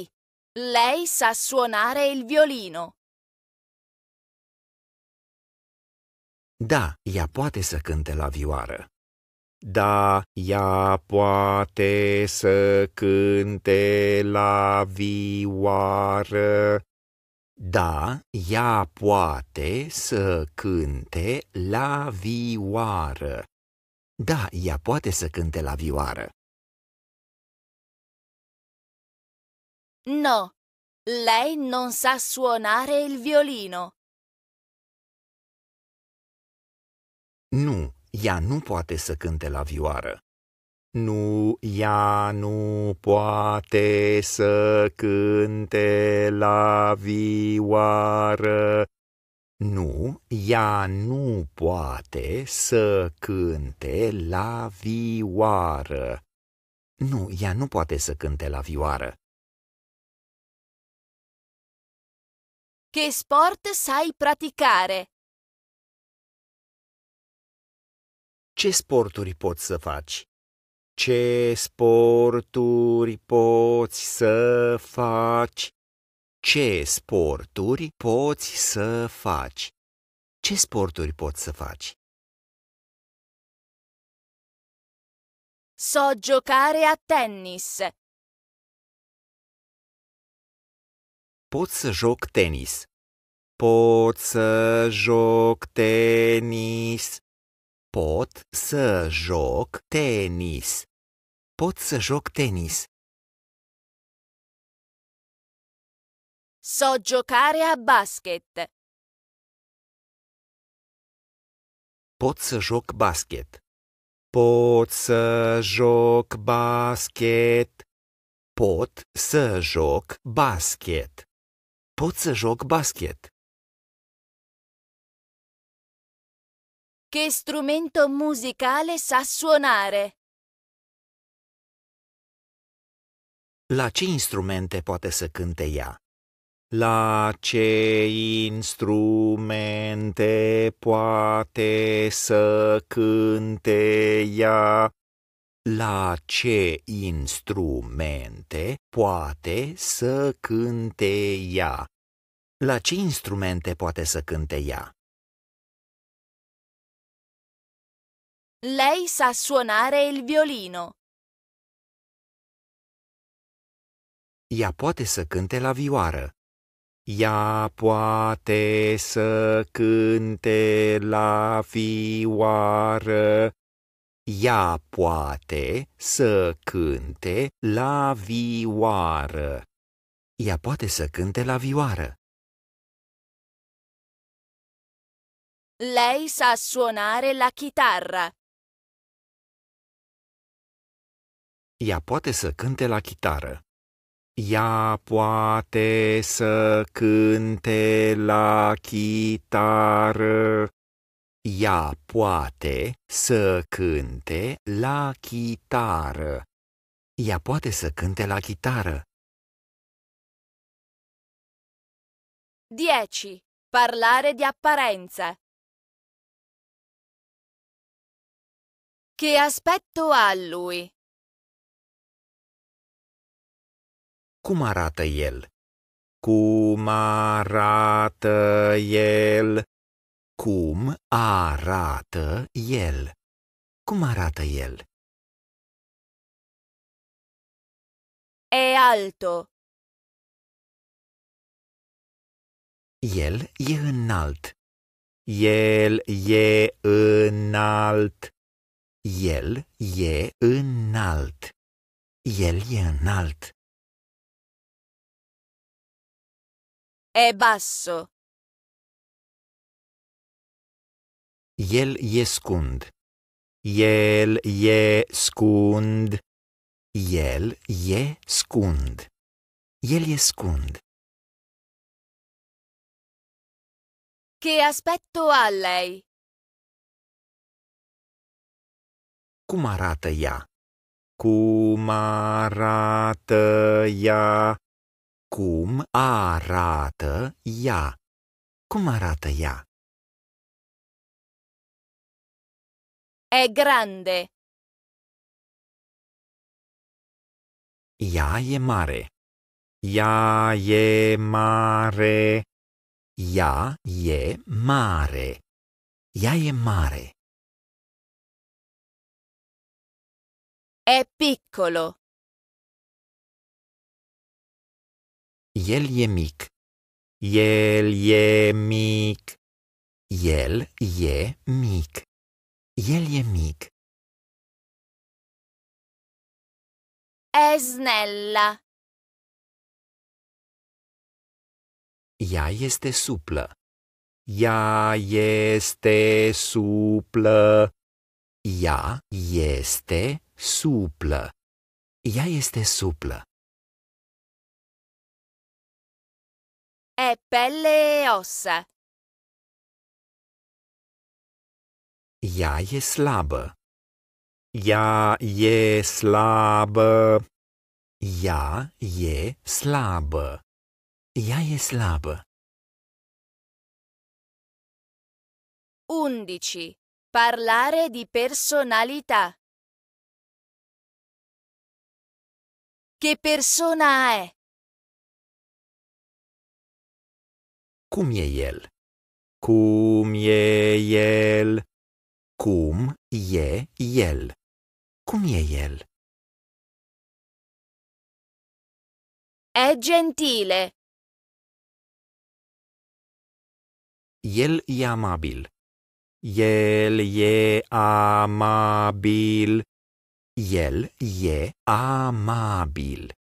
lei sa suonare il violino. Da, ea poate să cânte la vioară. Da, ea poate să cânte la vioară. Da, ea poate să cânte la vioară. Da, ea poate să cânte la vioară. No, lei non sa suonare il violino. Nu, ea nu poate să cânte la vioară. Nu, ea nu poate să cânte la vioară. Nu, ea nu poate să cânte la vioară. Nu, ea nu poate să cânte la vioară. Che sport sai praticare? Ce sporturi poți să faci? Ce sporturi poți să faci? Ce sporturi poți să faci? Ce sporturi poți să faci? So giocare a tennis. Pot să joc tenis. Pot să joc tenis. Pot să joc tenis. Pot să joc tenis. So giocare a basket. Pot să joc basket. Pot să joc basket. Pot să joc basket. Pot să joc basket. Che strumento musicale sa suonare? La ce instrumente poate să cânte ea? La ce instrumente poate să cânte ea? La ce instrumente poate să cânte ea? La ce instrumente poate să cânte ea? Lei sa suonare il violino. Ea poate să cânte la vioară. Ea poate să cânte la vioară. Ea poate să cânte la vioară. Ea poate să cânte la vioară. Lei sa suonare la chitarra. Ea poate să cânte la chitară. Ea poate să cânte la chitară. Ea poate să cânte la chitară. Ea poate să cânte la chitară. 10. Parlare di apparenza. Che aspetto ha lui? Cum arată el? Cum arată el? Cum arată el? Cum arată el? È alto. El e înalt. El e înalt. El e înalt. El e înalt. È basso. El e scund. El e scund. El e scund. El e scund. Che aspetto ha lei? Cum arată ea? Cum arată ea? Cum arată ea? Cum arată ea? È grande. Ea e mare. Ea e mare. Ea e mare. Ea e mare. È piccolo. El e mic. El e mic. El e mic. El e mic. È snella. Ea este suplă. Ea este suplă. Ea este suplă. Ea este suplă. È pelle e ossa. Ea e slabă. Ea e slabă. Ea e slabă. Ea e slabă. 11. Parlare di personalità. Che persona è? Cum e el? Cum e el? Cum e el? Cum e el? È gentile. El e amabil. El e amabil. El e amabil.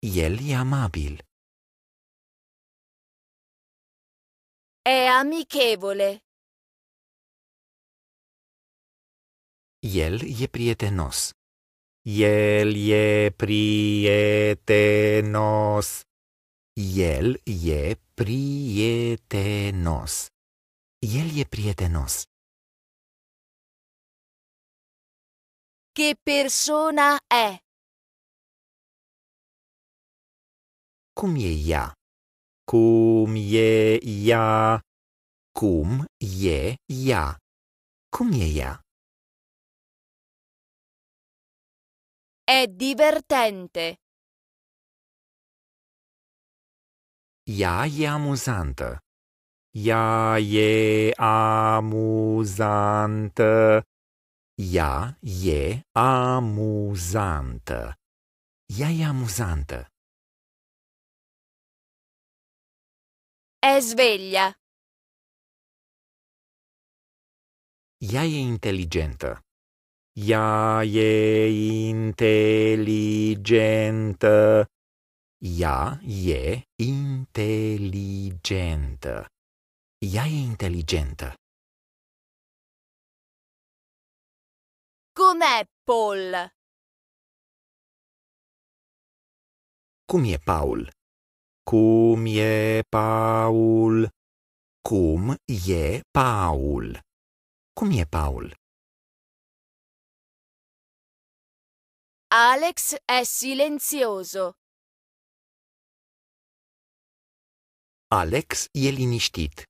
El e amabil. È amichevole. El e prietenos. El e prietenos. El e prietenos. El e prietenos. Che persona è? Cum e ea? Cum e ea? Cum e ea? Cum e ea? È divertente. Ea e amuzantă. Ea e amuzantă. Ea e amuzantă. Ea e amuzantă. È sveglia. Ea e inteligentă. Ea e inteligentă. Ea e inteligentă. Ea e inteligentă. Com'è Paul? Cum e Paul? Cum e Paul? Cum e Paul? Cum e Paul? Alex è silenzioso. Alex e liniștit.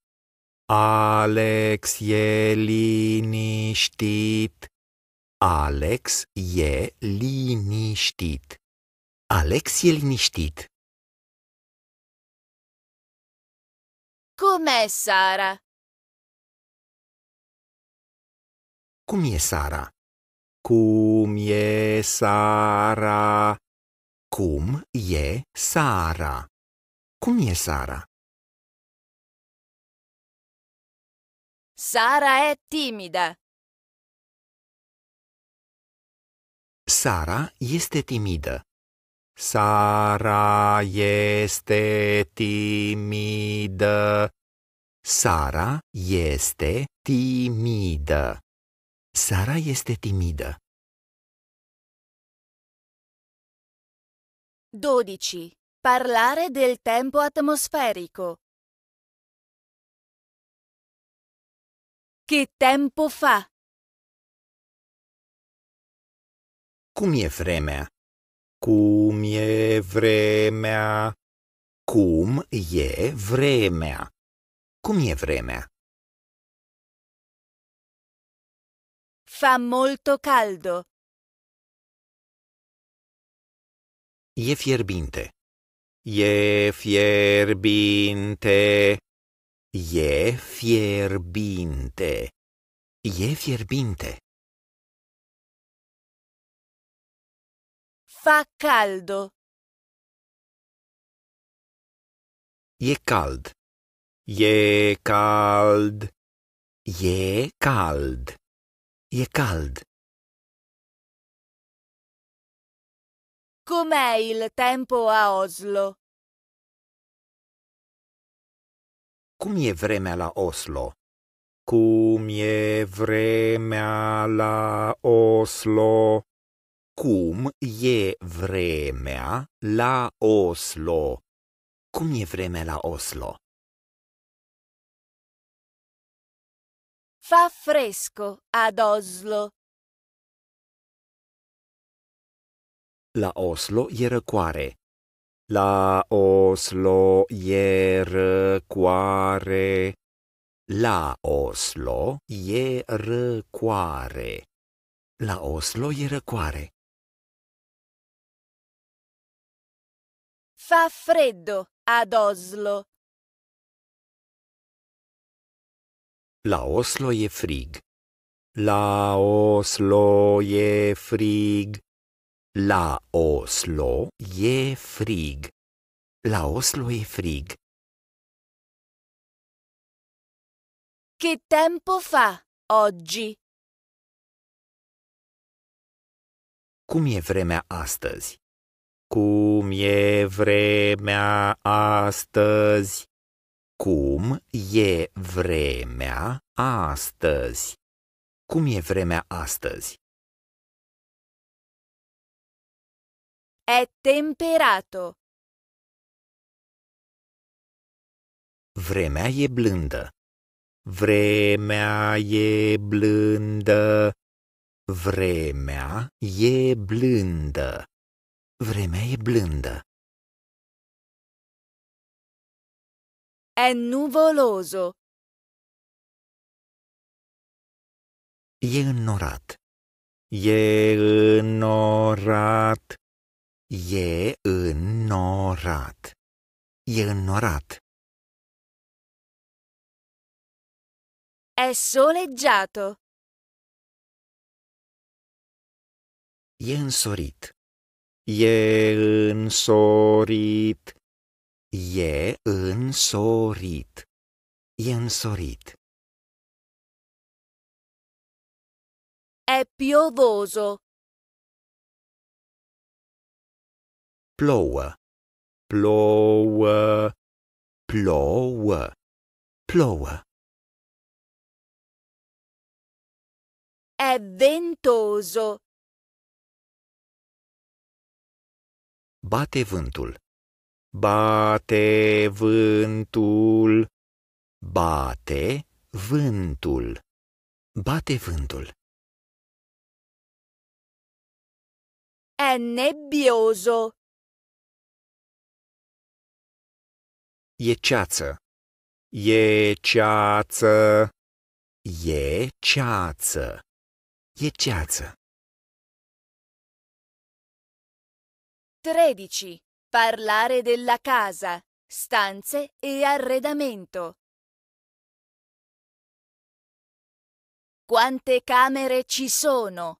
Alex e liniștit. Alex e liniștit. Alex e liniștit. Com'è Sara? Cum e Sara? Cum e Sara? Cum e Sara? Cum e Sara? Sara è timida. Sara este timidă. Sara este timidă. Sara este timidă. Sara este timidă. 12. Parlare del tempo atmosferico. Che tempo fa? Cum e vremea? Cum e vremea? Cum e vremea? Cum e vremea? Fa molto caldo. E fierbinte. E fierbinte. E fierbinte. E fierbinte. Fa caldo. E cald. E cald. E cald. E cald. Com'è il tempo a Oslo? Cum e vremea la Oslo? Cum e vremea la Oslo? Cum e vremea la Oslo? Cum e vremea la Oslo? Fa fresco ad Oslo. La Oslo e răcoare. La Oslo e răcoare. La Oslo e răcoare. La Oslo e răcoare. Fa freddo ad Oslo. La Oslo e frig. La Oslo e frig. La Oslo e frig. La Oslo e frig. Che tempo fa oggi? Cum e vremea astăzi? Cum e vremea astăzi? Cum e vremea astăzi? Cum e vremea astăzi? È temperato. Vremea e blândă. Vremea e blândă. Vremea e blândă. Vremea e blândă. È nuvoloso. E înnorat. E înnorat. E înnorat. E înnorat. È soleggiato. E însorit. E însorit. E însorit. E însorit. È piovoso. Plouă. Plouă. Plouă. Plouă. È ventoso. Bate vântul. Bate vântul. Bate vântul. Bate vântul. È nebbioso. E ceață. E ceață. E ceață. E ceață. 13. Parlare della casa, stanze e arredamento. Quante camere ci sono?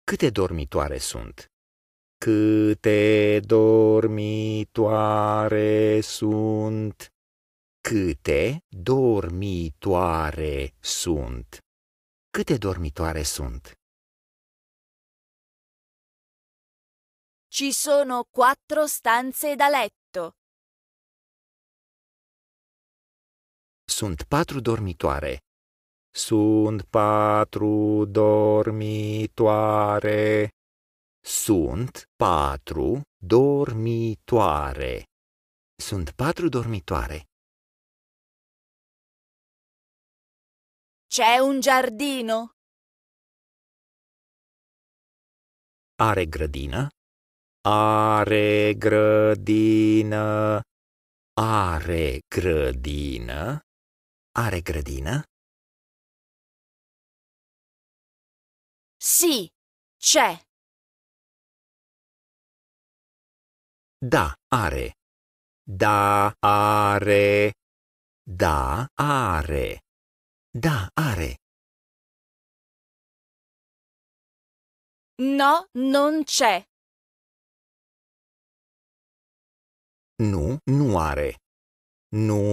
Câte dormitoare sunt? Câte dormitoare sunt? Câte dormitoare sunt? Câte dormitoare sunt? Ci sono 4 stanze da letto. Sunt 4 dormitoare. Sunt 4 dormitoare. Sunt 4 dormitoare. Sunt 4 dormitoare. C'è un giardino? Are grădină? Are grădină. Are grădină. Are grădină? Sì, c'è. Da, are. Da, are. Da, are. Da, are. No, non c'è. Nu, nu are. Nu,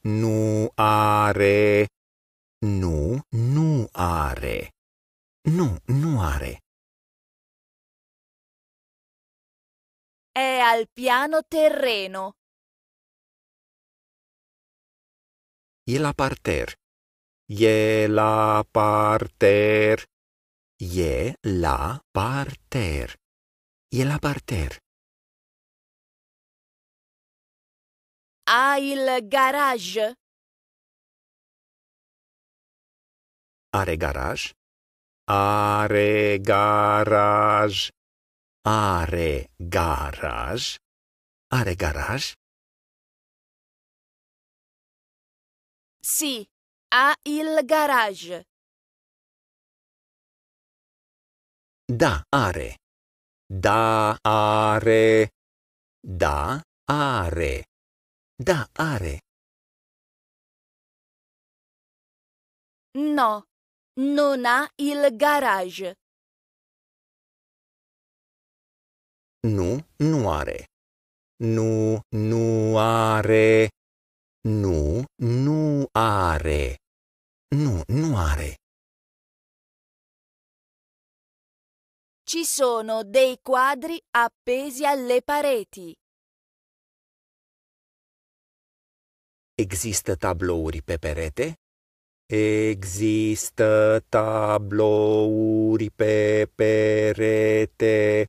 nu are. Nu, nu are. Nu, nu are. È al piano terreno. E la parter. E la parter. E la parter. E la parter. Ha il garage? Are garaj? Are garaj. Are garaj. Are garaj? Sì, ha il garage. Da, are. Da, are. Da, are. Da, are. No, non ha il garage. Nu, nu are. Nu, nu are. Nu, nu are. Nu, nu are. Ci sono dei quadri appesi alle pareti. Există tablouri pe perete? Există tablouri pe perete.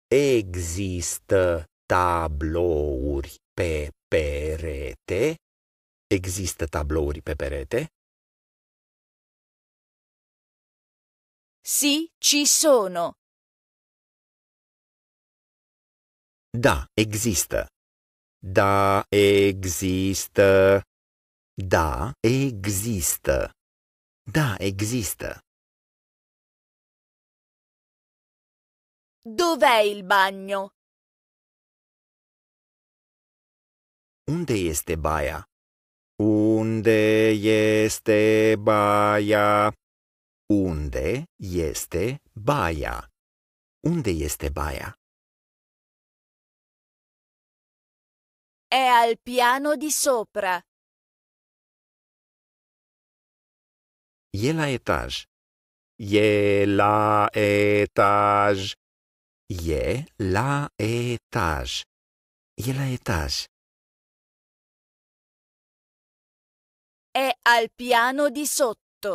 Există tablouri pe perete. Există tablouri pe perete? Sì, ci sono. Da, există. Da, există. Da, există. Da, există. Dov'è il bagno? Unde este baia? Unde este baia? Unde este baia? Unde este baia? È al piano di sopra. E la etaj. E la etaj. E la etaj. E la etaj. È al piano di sotto.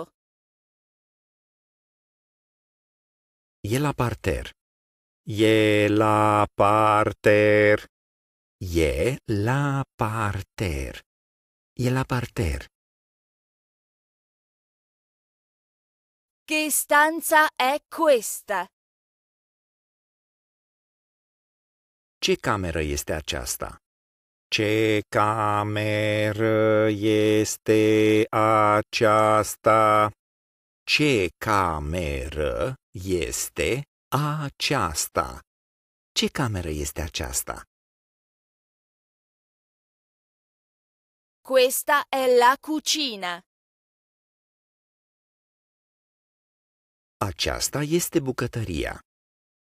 E la parter. E la parter. E la parter. E la parter. Che stanza è questa? Ce cameră este aceasta? Ce cameră este aceasta? Ce cameră este aceasta? Ce cameră este aceasta? Questa è la cucina. Aceasta este bucătăria.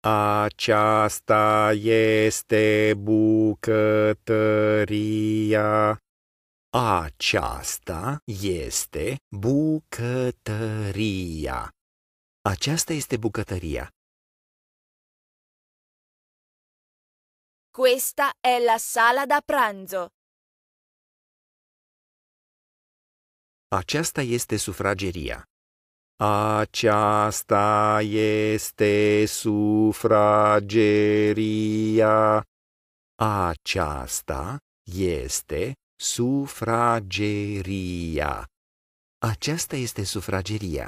Aceasta este bucătăria. Aceasta este bucătăria. Aceasta este bucătăria. Questa è la sala da pranzo. Aceasta este sufrageria. Aceasta este sufrageria. Aceasta este sufrageria. Aceasta este sufrageria.